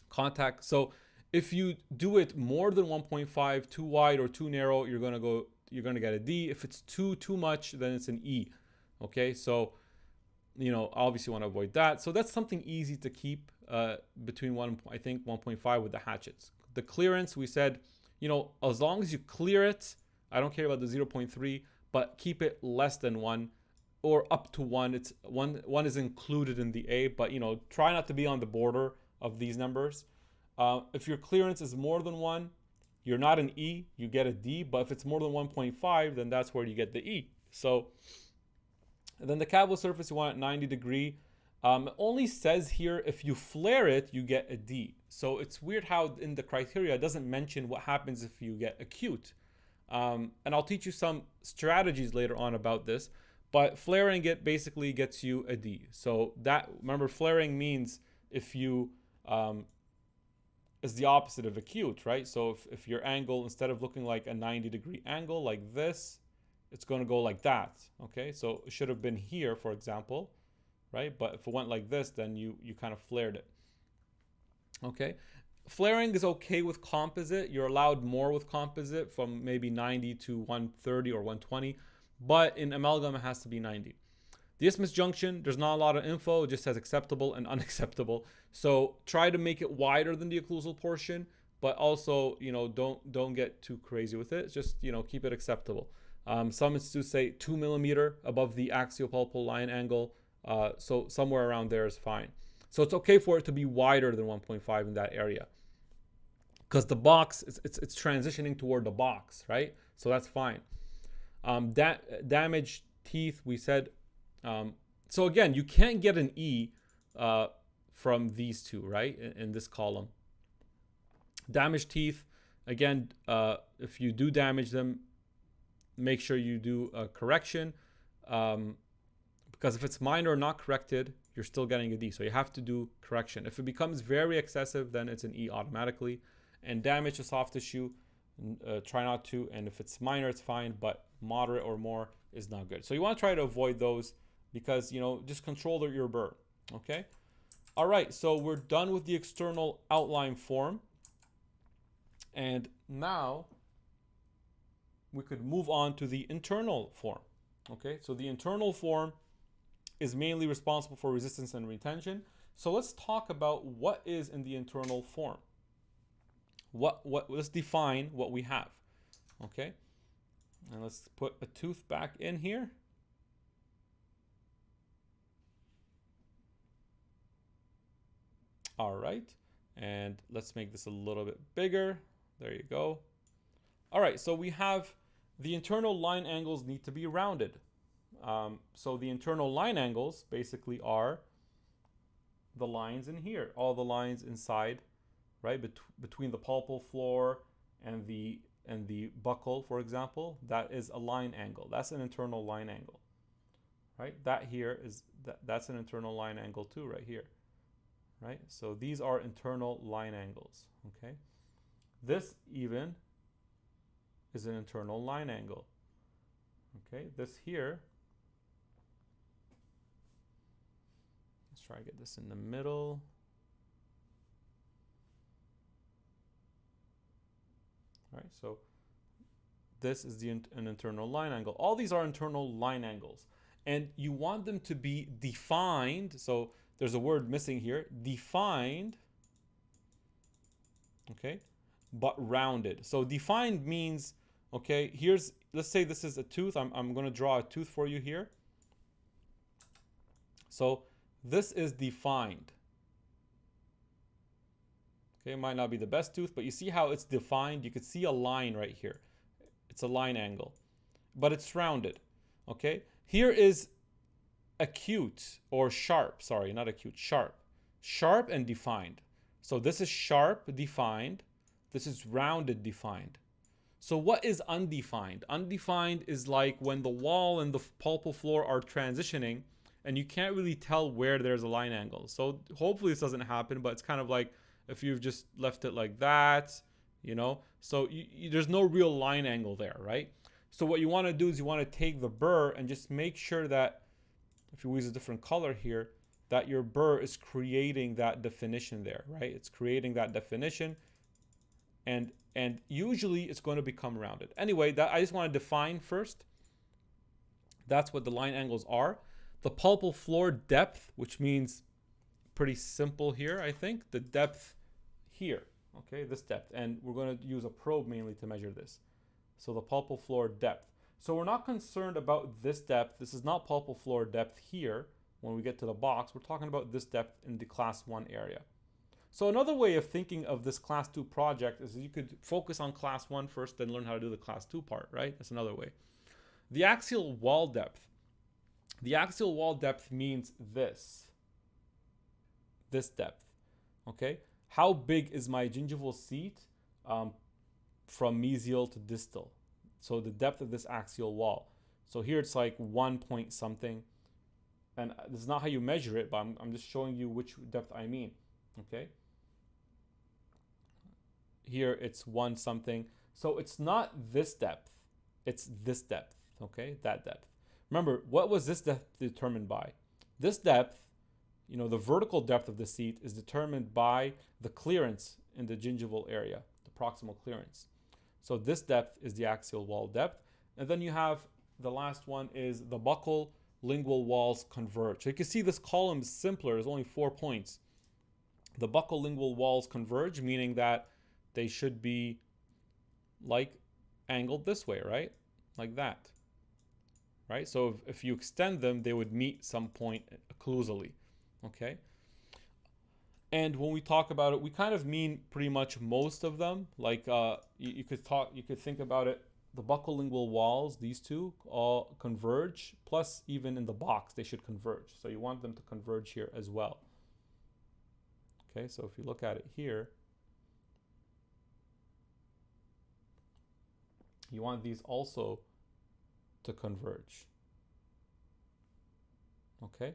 Contact. So if you do it more than 1.5, too wide or too narrow, you're going to go you're going to get a D. If it's too much, then it's an E. Okay, so you know, obviously you want to avoid that. So that's something easy to keep between I think 1.5 with the hatchets. The clearance, we said, you know, as long as you clear it, I don't care about the 0.3, but keep it less than 1 or up to 1. It's one is included in the A, but you know, try not to be on the border of these numbers. If your clearance is more than 1, you're not an E, you get a D. But if it's more than 1.5, then that's where you get the E. So then the Cavo surface, you want at 90 degree. It only says here if you flare it, you get a D. So it's weird how in the criteria it doesn't mention what happens if you get acute. And I'll teach you some strategies later on about this. But flaring it basically gets you a D. So that, remember, flaring means if you is the opposite of acute, right? So if your angle, instead of looking like a 90 degree angle like this, it's going to go like that. Okay, so it should have been here, for example, right? But if it went like this, then you kind of flared it. Okay, flaring is okay with composite. You're allowed more with composite, from maybe 90 to 130 or 120, but in amalgam it has to be 90. The isthmus junction, there's not a lot of info. It just says acceptable and unacceptable. So try to make it wider than the occlusal portion, but also, you know, don't get too crazy with it. Just, you know, keep it acceptable. Some institutes say 2 millimeter above the axial pulpal line angle. So somewhere around there is fine. So it's okay for it to be wider than 1.5 in that area, because the box, it's transitioning toward the box, right? So that's fine. Damaged teeth, we said. So again, you can't get an E from these two, right? In this column. Damaged teeth, again, if you do damage them, make sure you do a correction, because if it's minor or not corrected, you're still getting a D. So you have to do correction. If it becomes very excessive, then it's an E automatically. And damage to soft tissue, try not to. And if it's minor, it's fine, but moderate or more is not good. So you want to try to avoid those, because, you know, just control your burr. Okay. All right. So we're done with the external outline form. And now we could move on to the internal form. Okay. So the internal form is mainly responsible for resistance and retention. So let's talk about what is in the internal form. Let's define what we have. Okay. And let's put a tooth back in here. All right. And let's make this a little bit bigger. There you go. All right. So we have the internal line angles need to be rounded. So the internal line angles basically are the lines in here, all the lines inside, right? Between the pulpal floor and the buccal, for example, that is a line angle. That's an internal line angle, right? That here is, that's an internal line angle too, right here, right? So these are internal line angles, okay? This even is an internal line angle, okay? This here, let's try to get this in the middle. Right, so this is an internal line angle. All these are internal line angles, and you want them to be defined. So there's a word missing here, defined, okay, but rounded. So defined means, okay, here's, let's say this is a tooth. I'm going to draw a tooth for you here. So this is defined. Okay, it might not be the best tooth, but you see how it's defined? You could see a line right here. It's a line angle, but it's rounded. Okay, here is acute or sharp. Sorry, not acute, sharp. Sharp and defined. So this is sharp, defined. This is rounded, defined. So what is undefined? Undefined is like when the wall and the pulpal floor are transitioning and you can't really tell where there's a line angle. So hopefully this doesn't happen, but it's kind of like if you've just left it like that, you know, so there's no real line angle there, right? So what you want to do is you want to take the burr and just make sure that, if you use a different color here, that your burr is creating that definition there, right? It's creating that definition, and and usually it's going to become rounded. Anyway, that I just want to define first. That's what the line angles are. The pulpal floor depth, which means pretty simple here, I think. The depth here, okay, this depth. And we're going to use a probe mainly to measure this. So the pulpal floor depth. So we're not concerned about this depth. This is not pulpal floor depth here. When we get to the box, we're talking about this depth in the class 1 area. So another way of thinking of this class 2 project is you could focus on class 1 first, then learn how to do the class 2 part, right? That's another way. The axial wall depth. The axial wall depth means this depth, okay? How big is my gingival seat from mesial to distal? So the depth of this axial wall. So here it's like 1 point something. And this is not how you measure it, but I'm just showing you which depth I mean, okay? Here it's 1 something. So it's not this depth, it's this depth, okay? That depth. Remember, what was this depth determined by? This depth, you know, the vertical depth of the seat is determined by the clearance in the gingival area, the proximal clearance. So this depth is the axial wall depth. And then you have the last one is the buccal lingual walls converge. So you can see this column is simpler, there's only 4 points. The buccal lingual walls converge, meaning that they should be like angled this way, right? Like that, right? So if you extend them, they would meet some point occlusally, okay? And when we talk about it, we kind of mean pretty much most of them. Like you could think about it, the buccal lingual walls, these two all converge, plus even in the box, they should converge. So you want them to converge here as well. Okay, so if you look at it here, you want these also to converge. Okay,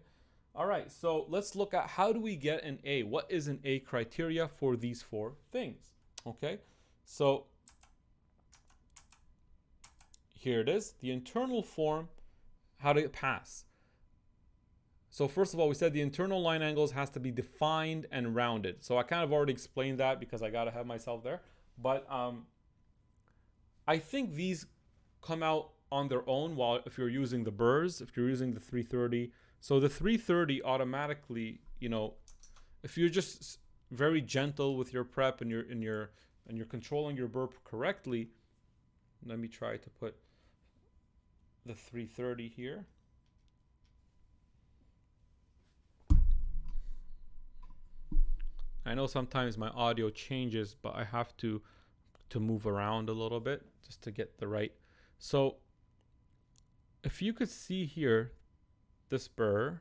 all right, so let's look at how do we get an A? What is an A criteria for these 4 things? Okay, so here it is, the internal form, how did it pass? So first of all, we said the internal line angles has to be defined and rounded. So I kind of already explained that because I got to have myself there. But I think these come out on their own while if you're using the burrs, if you're using the 330. So the 330 automatically, you know, if you're just very gentle with your prep and you're controlling your burr correctly, let me try to put the 330 here. I know sometimes my audio changes, but I have to move around a little bit just to get the right. So if you could see here, this burr,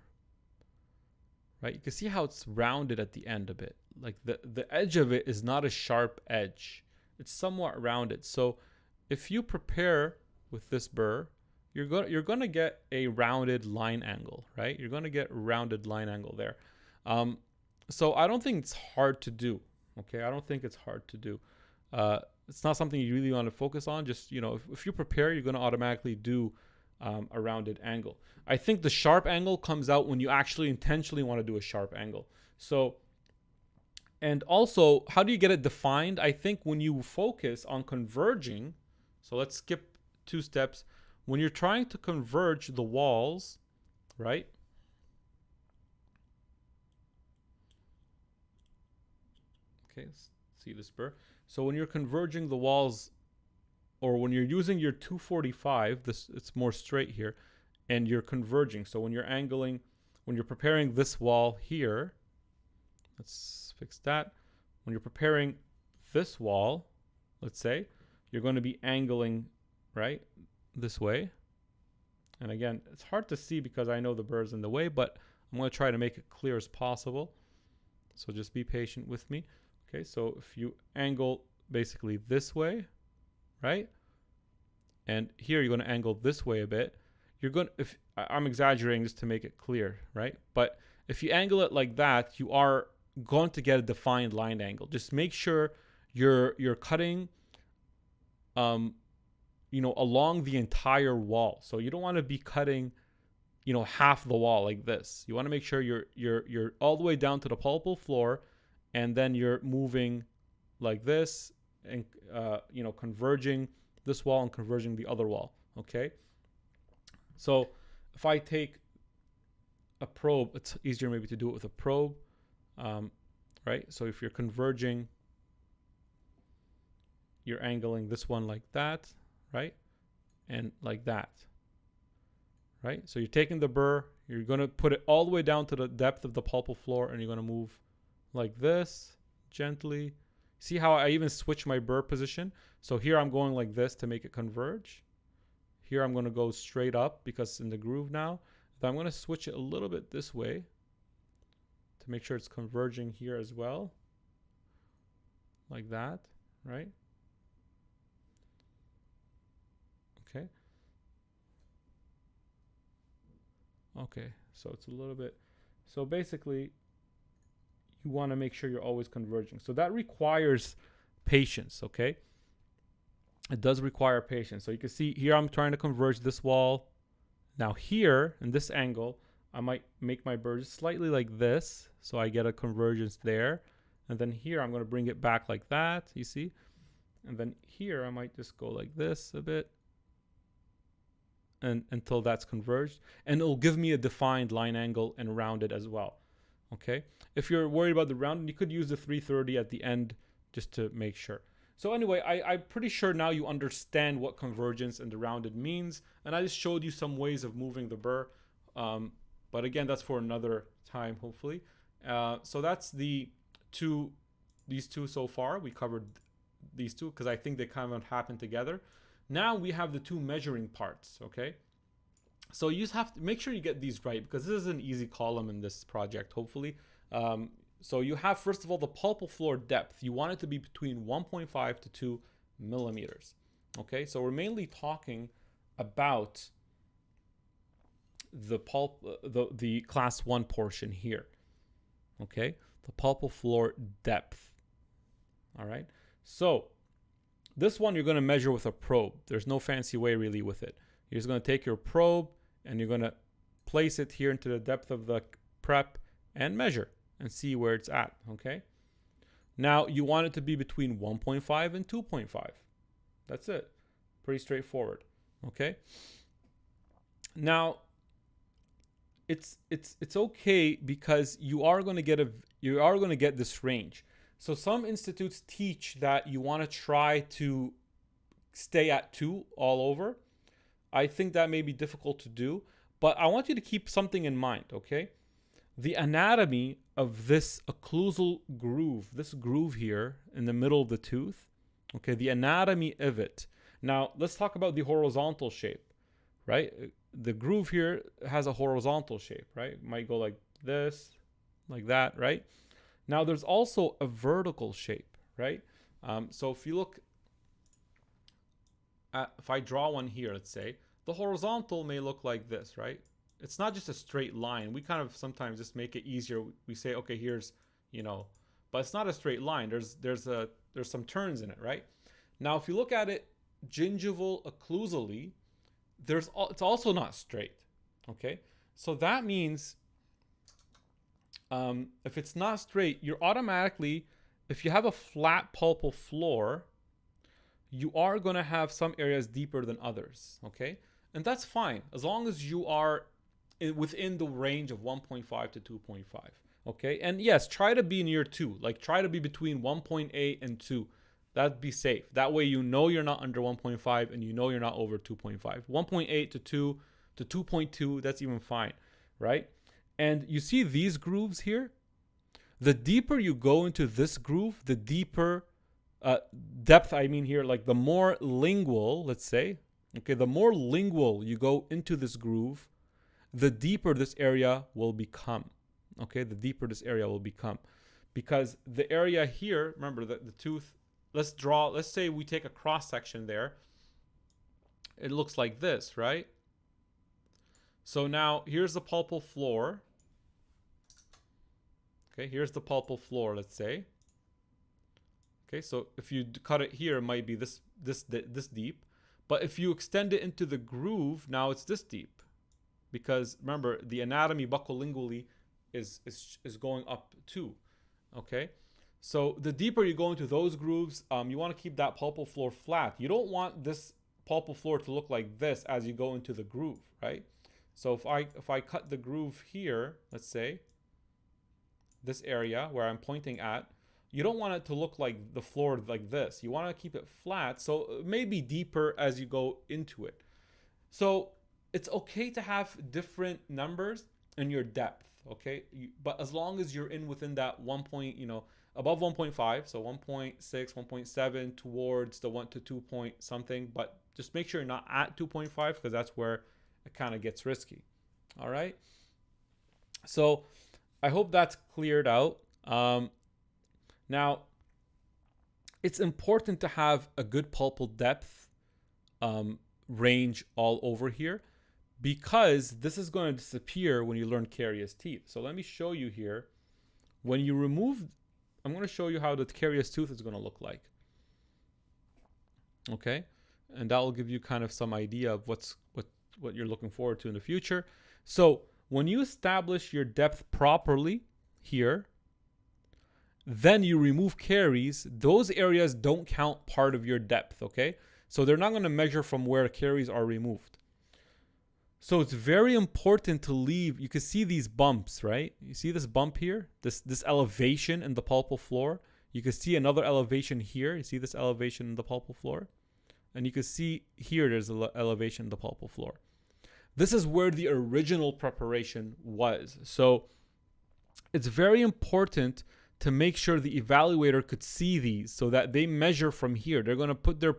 right? You can see how it's rounded at the end a bit. Like the edge of it is not a sharp edge. It's somewhat rounded. So if you prepare with this burr, you're going to get a rounded line angle, right? You're going to get rounded line angle there. So I don't think it's hard to do. Okay, I don't think it's hard to do. It's not something you really want to focus on. Just, you know, if you prepare, you're going to automatically do a rounded angle. I think the sharp angle comes out when you actually intentionally want to do a sharp angle. So, and also, how do you get it defined? I think when you focus on converging, so let's skip 2 steps. When you're trying to converge the walls, right? Okay, let's see this burr. So when you're converging the walls, or when you're using your 245, it's more straight here, and you're converging. So when you're angling, when you're preparing this wall here, let's fix that. When you're preparing this wall, let's say, you're going to be angling, right, this way. And again, it's hard to see because I know the burr's in the way, but I'm going to try to make it clear as possible. So just be patient with me. Okay, so if you angle basically this way, right? And here you're going to angle this way a bit. You're going to, if I'm exaggerating just to make it clear, right? But if you angle it like that, you are going to get a defined line angle. Just make sure you're cutting you know, along the entire wall. So you don't want to be cutting, you know, half the wall like this. You want to make sure you're all the way down to the pulpal floor, and then you're moving like this and you know, converging this wall and converging the other wall. Okay, so if I take a probe, it's easier maybe to do it with a probe, right? So if you're converging, you're angling this one like that, right? And like that, right? So you're taking the burr, you're going to put it all the way down to the depth of the pulpal floor, and you're going to move like this gently. See how I even switch my burr position? So here I'm going like this to make it converge. Here I'm going to go straight up because it's in the groove now. But I'm going to switch it a little bit this way to make sure it's converging here as well. Like that, right? Okay. Okay, so it's a little bit, so basically you want to make sure you're always converging. So that requires patience, okay? It does require patience. So you can see here I'm trying to converge this wall. Now here, in this angle, I might make my burr slightly like this, so I get a convergence there. And then here I'm going to bring it back like that, you see? And then here I might just go like this a bit, and until that's converged, and it'll give me a defined line angle and rounded as well. Okay, if you're worried about the rounding, you could use the 330 at the end just to make sure. So anyway, I'm pretty sure now you understand what convergence and the rounded means, and I just showed you some ways of moving the burr, but again, that's for another time hopefully. So that's these two so far. We covered these two because I think they kind of happen together. Now we have the two measuring parts, okay? So you just have to make sure you get these right because this is an easy column in this project, hopefully. So you have, first of all, the pulpal floor depth. You want it to be between 1.5 to 2 millimeters, okay? So we're mainly talking about the the class 1 portion here, okay? The pulpal floor depth, all right? So this one you're going to measure with a probe. There's no fancy way really with it. You're just going to take your probe and you're going to place it here into the depth of the prep and measure and see where it's at, okay? Now you want it to be between 1.5 and 2.5. That's it. Pretty straightforward, okay? Now it's okay because you are going to get this range. So some institutes teach that you want to try to stay at 2 all over. I think that may be difficult to do, but I want you to keep something in mind, okay? The anatomy of this occlusal groove, this groove here in the middle of the tooth, okay, the anatomy of it. Now, let's talk about the horizontal shape, right? The groove here has a horizontal shape, right? It might go like this, like that, right? Now, there's also a vertical shape, right? So if you look at, if I draw one here, let's say, the horizontal may look like this, right? It's not just a straight line. We kind of sometimes just make it easier. We say, okay, here's, you know, but it's not a straight line. There's some turns in it, right? Now, if you look at it gingival occlusally, it's also not straight, okay? So that means if it's not straight, you're automatically, if you have a flat pulpal floor, you are going to have some areas deeper than others, okay? And that's fine as long as you are within the range of 1.5 to 2.5, okay? And yes, try to be near 2, like try to be between 1.8 and 2. That'd be safe. That way you know you're not under 1.5 and you know you're not over 2.5. 1.8 to 2 to 2.2, that's even fine, right? And you see these grooves here? The deeper you go into this groove, the deeper depth, I mean here, like the more lingual, let's say, okay, the more lingual you go into this groove, the deeper this area will become, okay? The deeper this area will become. Because the area here, remember the tooth, let's say we take a cross section there. It looks like this, right? So now here's the pulpal floor. Okay, here's the pulpal floor, let's say. Okay, so if you cut it here, it might be this deep. But if you extend it into the groove, now it's this deep. Because remember, the anatomy buccolingually is going up too. Okay, So the deeper you go into those grooves, you want to keep that pulpal floor flat. You don't want this pulpal floor to look like this as you go into the groove, right? So if I cut the groove here, let's say, this area where I'm pointing at, you don't want it to look like the floor like this. You want to keep it flat, so it may be deeper as you go into it. So it's okay to have different numbers in your depth, okay? But as long as you're within that 1 point, above 1.5, so 1.6, 1.7 towards the 1 to 2 point something, but just make sure you're not at 2.5 because that's where it kind of gets risky. All right. So I hope that's cleared out. Now, it's important to have a good pulpal depth range all over here, because this is going to disappear when you learn carious teeth. So let me show you here. When you remove, I'm going to show you how the carious tooth is going to look like. Okay, and that will give you kind of some idea of what you're looking forward to in the future. So when you establish your depth properly here, then you remove caries. Those areas don't count part of your depth, okay? So they're not going to measure from where caries are removed. So it's very important to leave. You can see these bumps, right? You see this bump here, this elevation in the pulpal floor. You can see another elevation here. You see this elevation in the pulpal floor, and you can see here there's an elevation in the pulpal floor. This is where the original preparation was. So it's very important to make sure the evaluator could see these so that they measure from here. They're going to put their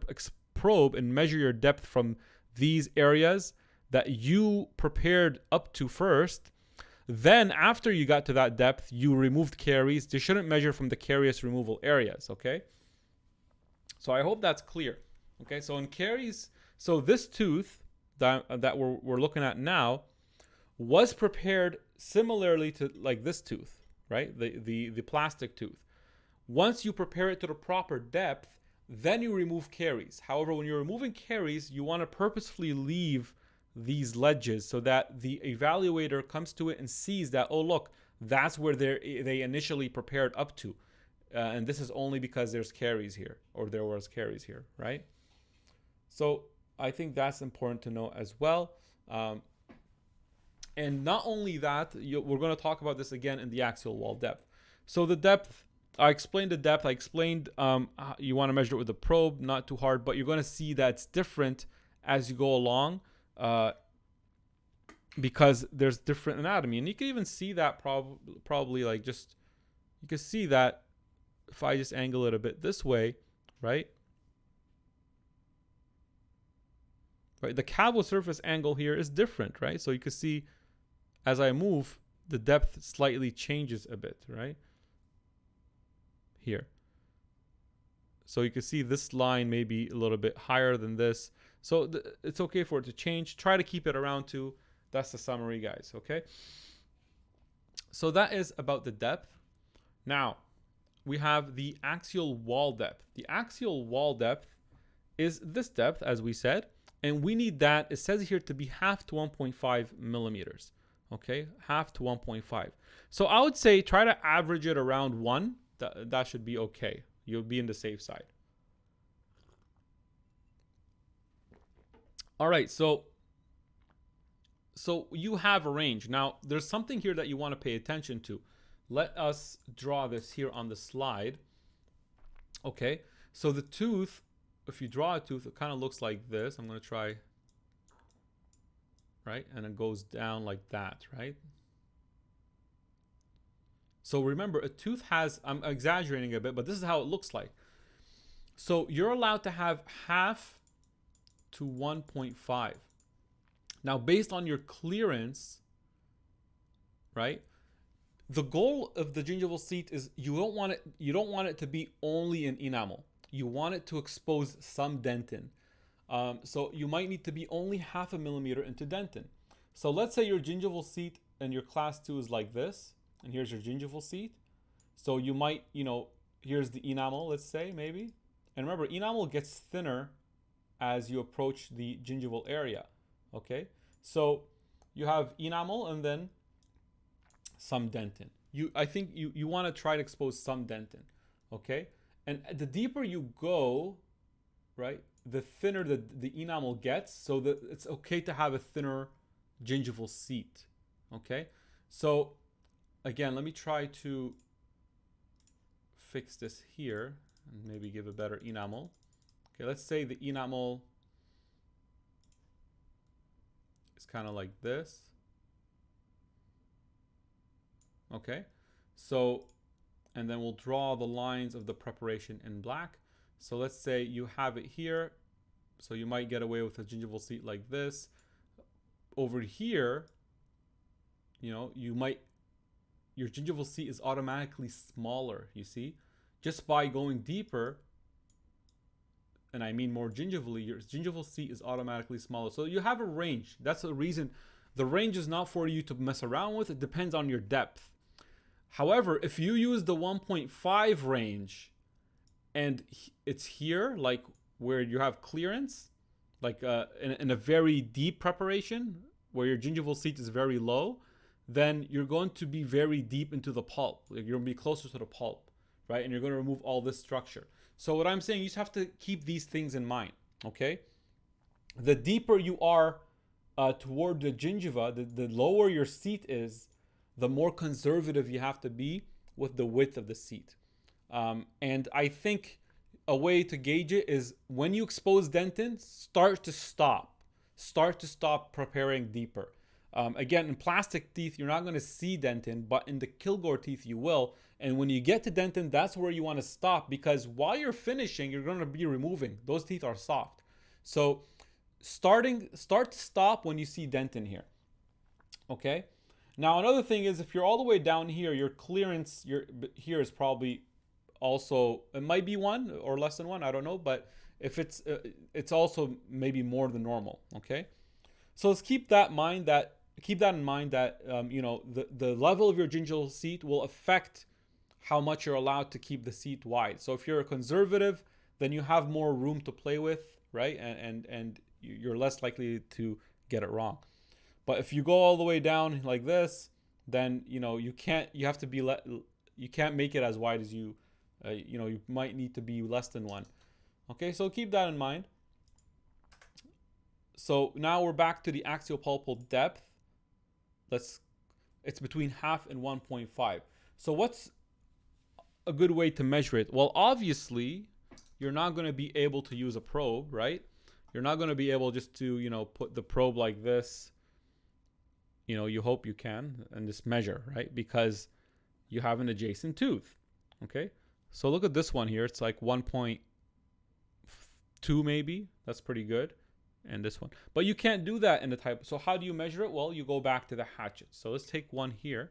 probe and measure your depth from these areas that you prepared up to first. Then after you got to that depth, you removed caries. They shouldn't measure from the carious removal areas, okay? So I hope that's clear. Okay, so in caries, so this tooth that we're looking at now was prepared similarly to like this tooth, right? The plastic tooth. Once you prepare it to the proper depth, then you remove caries. However, when you're removing caries, you want to purposefully leave these ledges so that the evaluator comes to it and sees that, oh look, that's where they initially prepared up to, and this is only because there's caries here, or there was caries here, right? So I think that's important to know as well. And not only that, we're going to talk about this again in the axial wall depth. So the depth, I explained the depth. I explained you want to measure it with a probe, not too hard, but you're going to see that it's different as you go along. Because there's different anatomy, and you can even see that probably like just, you can see that if I just angle it a bit this way, right? Right, the Cavo surface angle here is different, right? So you can see as I move, the depth slightly changes a bit, right? Here. So you can see this line may be a little bit higher than this. So it's okay for it to change. Try to keep it around 2. That's the summary, guys, okay? So that is about the depth. Now, we have the axial wall depth. The axial wall depth is this depth, as we said, and we need that, it says here, to be half to 1.5 millimeters, okay? Half to 1.5. So I would say try to average it around 1. That should be okay. You'll be in the safe side. All right, so you have a range. Now, there's something here that you want to pay attention to. Let us draw this here on the slide. Okay, so the tooth, if you draw a tooth, it kind of looks like this. I'm going to try, right? And it goes down like that, right? So remember, a tooth has, I'm exaggerating a bit, but this is how it looks like. So you're allowed to have half to 1.5. Now, based on your clearance, right? The goal of the gingival seat is you don't want it to be only an enamel. You want it to expose some dentin. So you might need to be only half a millimeter into dentin. So let's say your gingival seat in your class 2 is like this, and here's your gingival seat. So you might, here's the enamel, let's say, maybe. And remember, enamel gets thinner as you approach the gingival area, okay? So you have enamel and then some dentin. I think you want to try to expose some dentin, okay? And the deeper you go, right, the thinner the enamel gets, so that it's okay to have a thinner gingival seat, okay? So again, let me try to fix this here and maybe give a better enamel. Okay, let's say the enamel is kind of like this. Okay, so, and then we'll draw the lines of the preparation in black. So let's say you have it here. So you might get away with a gingival seat like this. Over here, you know, your gingival seat is automatically smaller, you see? Just by going deeper, and I mean more gingivally, your gingival seat is automatically smaller. So you have a range. That's the reason. The range is not for you to mess around with. It depends on your depth. However, if you use the 1.5 range and it's here, like where you have clearance, like in a very deep preparation where your gingival seat is very low, then you're going to be very deep into the pulp. Like you're going to be closer to the pulp, right? And you're going to remove all this structure. So what I'm saying, you just have to keep these things in mind, okay? The deeper you are toward the gingiva, the lower your seat is, the more conservative you have to be with the width of the seat. And I think a way to gauge it is when you expose dentin, start to stop preparing deeper. Again, in plastic teeth, you're not going to see dentin, but in the Kilgore teeth, you will. And when you get to dentin, that's where you want to stop, because while you're finishing, you're going to be removing. Those teeth are soft. So start to stop when you see dentin here. Okay? Now, another thing is, if you're all the way down here, your clearance here is probably also, it might be 1 or less than 1, I don't know, but if it's also maybe more than normal, okay? So let's keep that in mind that you know, the level of your gingival seat will affect how much you're allowed to keep the seat wide. So if you're a conservative, then you have more room to play with, right? And you're less likely to get it wrong. But if you go all the way down like this, then you can't make it as wide as you know, you might need to be less than 1. Okay, so keep that in mind. So now we're back to the axial pulpal depth. It's between 0.5 and 1.5. So what's a good way to measure it? Well, obviously, you're not going to be able to use a probe, right? You're not going to be able just to, you know, put the probe like this. You know, you hope you can, and just measure, right? Because you have an adjacent tooth, okay? So look at this one here. It's like 1.2 maybe. That's pretty good. And this one. But you can't do that in the type. So how do you measure it? Well, you go back to the hatchet. So let's take one here.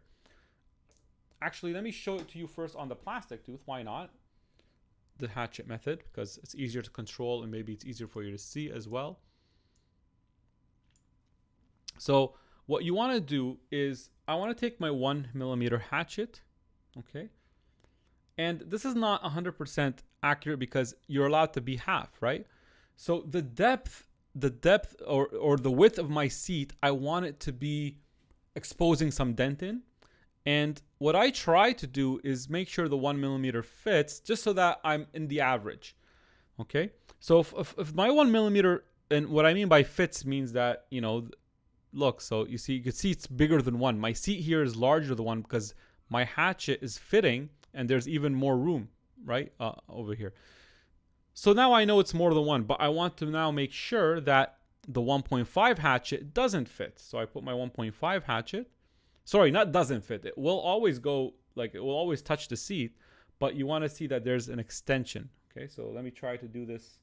Actually, let me show it to you first on the plastic tooth. Why not? The hatchet method, because it's easier to control and maybe it's easier for you to see as well. So what you want to do is, I want to take my 1mm hatchet, okay? And this is not 100% accurate because you're allowed to be half, right? So the depth or the width of my seat, I want it to be exposing some dentin. And what I try to do is make sure the 1mm fits, just so that I'm in the average, okay? So if my 1mm, and what I mean by fits means that, you know, look, so you can see it's bigger than 1. My seat here is larger than 1 because my hatchet is fitting and there's even more room, right, over here. So now I know it's more than 1, but I want to now make sure that the 1.5 hatchet doesn't fit. So I put my 1.5 hatchet. Sorry, not doesn't fit. It will always go, like, it will always touch the seat, but you want to see that there's an extension. Okay, so let me try to do this.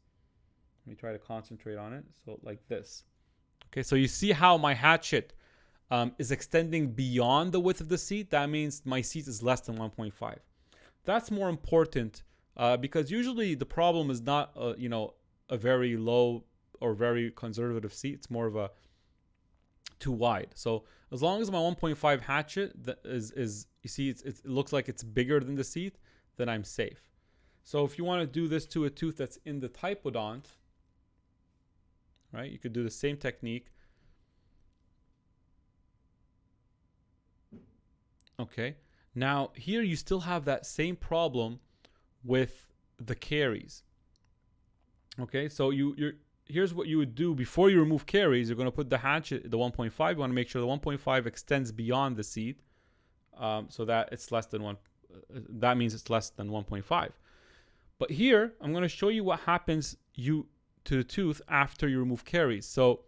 Let me try to concentrate on it. So like this. Okay, so you see how my hatchet is extending beyond the width of the seat. That means my seat is less than 1.5. That's more important because usually the problem is not, you know, a very low or very conservative seat. It's more of a too wide. So as long as my 1.5 hatchet is you see, it looks like it's bigger than the seat, then I'm safe. So if you want to do this to a tooth that's in the typodont, right, you could do the same technique. Okay, now here you still have that same problem with the caries. Okay, so here's what you would do before you remove caries. You're going to put the hatchet, the 1.5. You want to make sure the 1.5 extends beyond the seat, so that it's less than 1. That means it's less than 1.5. But here, I'm going to show you what happens to the tooth after you remove caries. So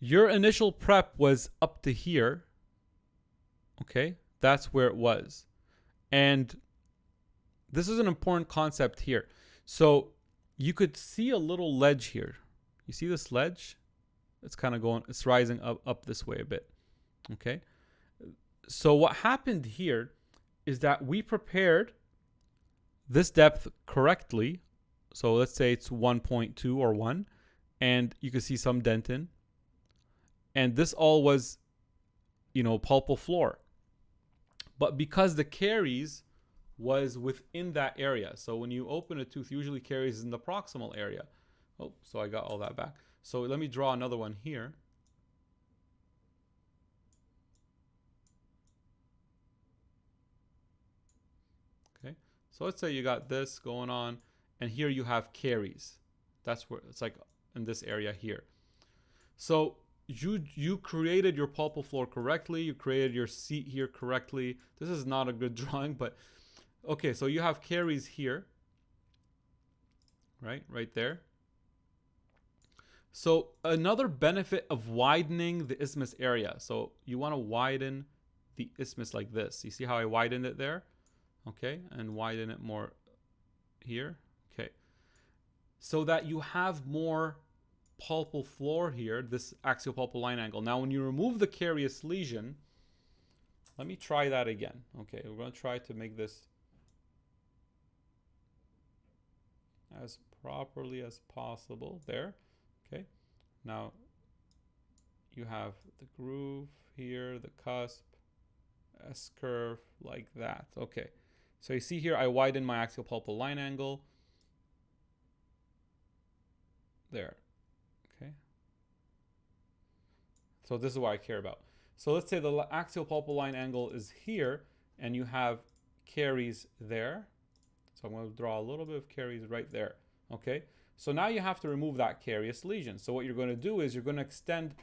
your initial prep was up to here. Okay, that's where it was. And this is an important concept here. So you could see a little ledge here. You see this ledge? It's kind of going, it's rising up this way a bit. Okay. So what happened here is that we prepared this depth correctly. So let's say it's 1.2 or 1, and you can see some dentin. And this all was, pulpal floor. But because the caries was within that area. So when you open a tooth, usually caries is in the proximal area. Oh, so I got all that back. So let me draw another one here. Okay, so let's say you got this going on, and here you have caries. That's where it's like in this area here. So you created your pulpal floor correctly. You created your seat here correctly. This is not a good drawing, but okay, so you have caries here, right there. So another benefit of widening the isthmus area. So you want to widen the isthmus like this. You see how I widened it there? Okay, and widen it more here. Okay, so that you have more pulpal floor here, this axial pulpal line angle. Now, when you remove the carious lesion, let me try that again. Okay, we're going to try to make this as properly as possible there. Okay, now you have the groove here, the cusp, S curve like that. Okay, so you see here I widen my axial pulpal line angle there. Okay, so this is what I care about. So let's say the axial pulpal line angle is here, and you have caries there. So I'm going to draw a little bit of caries right there. Okay, so now you have to remove that carious lesion. So what you're going to do is you're going to extend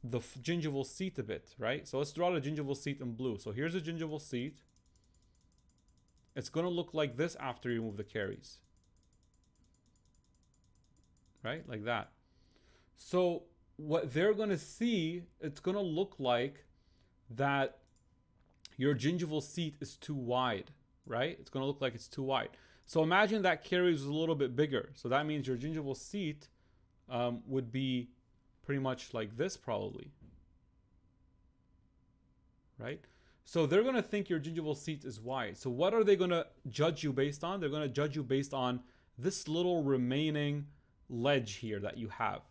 the gingival seat a bit, right? So let's draw the gingival seat in blue. So here's the gingival seat. It's going to look like this after you remove the caries, right? Like that. So what they're going to see, it's going to look like that your gingival seat is too wide, right? It's going to look like it's too wide. So imagine that caries was a little bit bigger. So that means your gingival seat would be pretty much like this probably, right? So they're going to think your gingival seat is wide. So what are they going to judge you based on? They're going to judge you based on this little remaining ledge here that you have.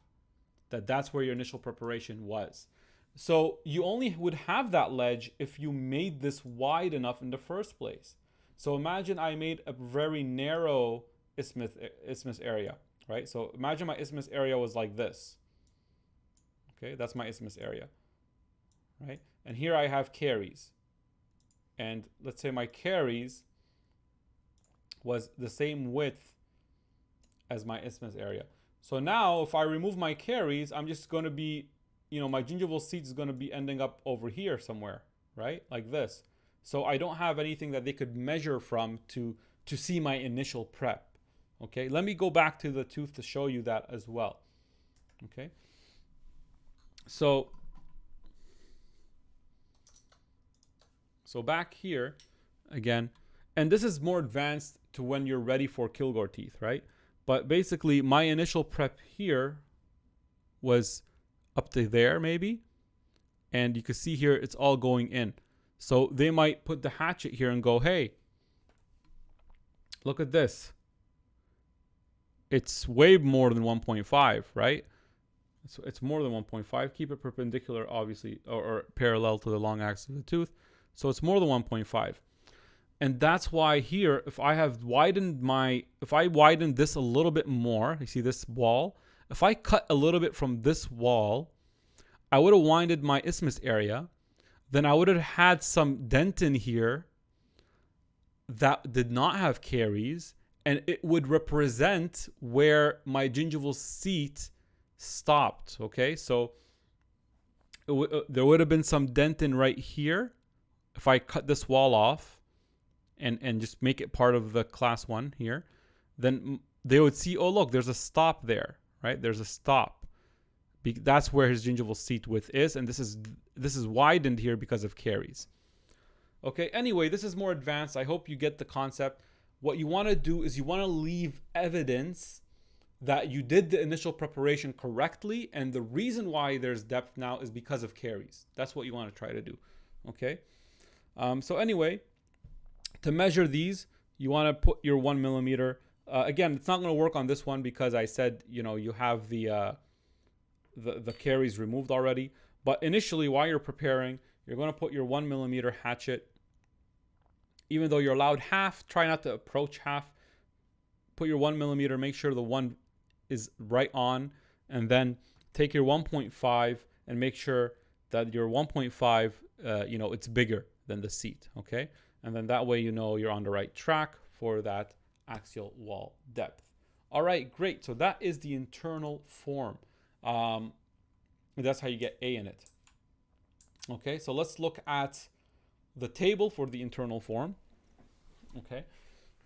That's where your initial preparation was. So you only would have that ledge if you made this wide enough in the first place. So imagine I made a very narrow isthmus area, right? So imagine my isthmus area was like this. Okay, that's my isthmus area, right? And here I have caries. And let's say my caries was the same width as my isthmus area. So now if I remove my caries, I'm just going to be, my gingival seat is going to be ending up over here somewhere, right? Like this. So I don't have anything that they could measure from to see my initial prep. Okay, let me go back to the tooth to show you that as well. Okay, so back here again, and this is more advanced to when you're ready for Kilgore teeth, right? But basically my initial prep here was up to there maybe, and you can see here it's all going in. So they might put the hatchet here and go, hey, look at this. It's way more than 1.5, right? So it's more than 1.5. Keep it perpendicular, obviously, or parallel to the long axis of the tooth. So it's more than 1.5. And that's why here, if I widen this a little bit more, you see this wall, if I cut a little bit from this wall, I would have winded my isthmus area. Then I would have had some dentin here that did not have caries, and it would represent where my gingival seat stopped. Okay, so there would have been some dentin right here. If I cut this wall off and just make it part of the class 1 here, then they would see, oh look, there's a stop there, right? There's a stop. That's where his gingival seat width is, and this is widened here because of caries. Okay, anyway, this is more advanced. I hope you get the concept. What you want to do is you want to leave evidence that you did the initial preparation correctly, and the reason why there's depth now is because of caries. That's what you want to try to do. Okay, so anyway, to measure these, you want to put your 1 millimeter. Again, it's not going to work on this one because I said, you know, you have the caries removed already. But initially, while you're preparing, you're going to put your 1 millimeter hatchet. Even though you're allowed half, try not to approach half. Put your 1 millimeter, make sure the 1 is right on, and then take your 1.5 and make sure that your 1.5, you know, it's bigger than the seat, okay? And then that way you know you're on the right track for that axial wall depth. All right, great. So that is the internal form. That's how you get A in it. Okay, so let's look at the table for the internal form. Okay,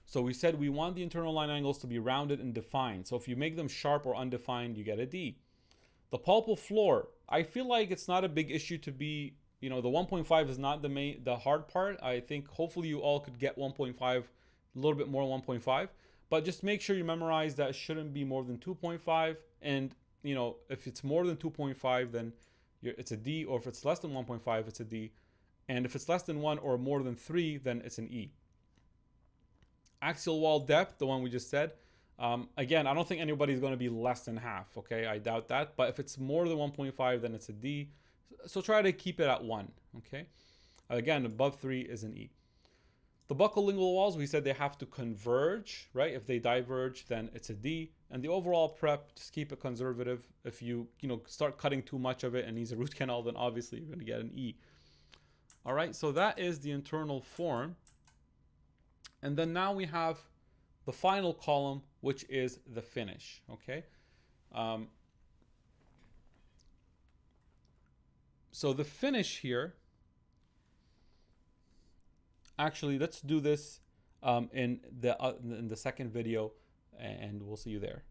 so we said we want the internal line angles to be rounded and defined. So if you make them sharp or undefined, you get a D. The pulpal floor, I feel like it's not a big issue to be, you know, the 1.5 is not the hard part. I think hopefully you all could get 1.5, a little bit more 1.5, but just make sure you memorize that it shouldn't be more than 2.5. And, you know, if it's more than 2.5, then it's a D, or if it's less than 1.5, it's a D. And if it's less than 1 or more than 3, then it's an E. Axial wall depth, the one we just said. Again, I don't think anybody's going to be less than half, okay? I doubt that. But if it's more than 1.5, then it's a D. So try to keep it at 1, okay? Again, above 3 is an E. The buccolingual walls, we said they have to converge, right? If they diverge, then it's a D. And the overall prep, just keep it conservative. If you start cutting too much of it and needs a root canal, then obviously you're going to get an E. All right, so that is the internal form. And then now we have the final column, which is the finish, okay? So the finish here, actually, let's do this in the second video, and we'll see you there.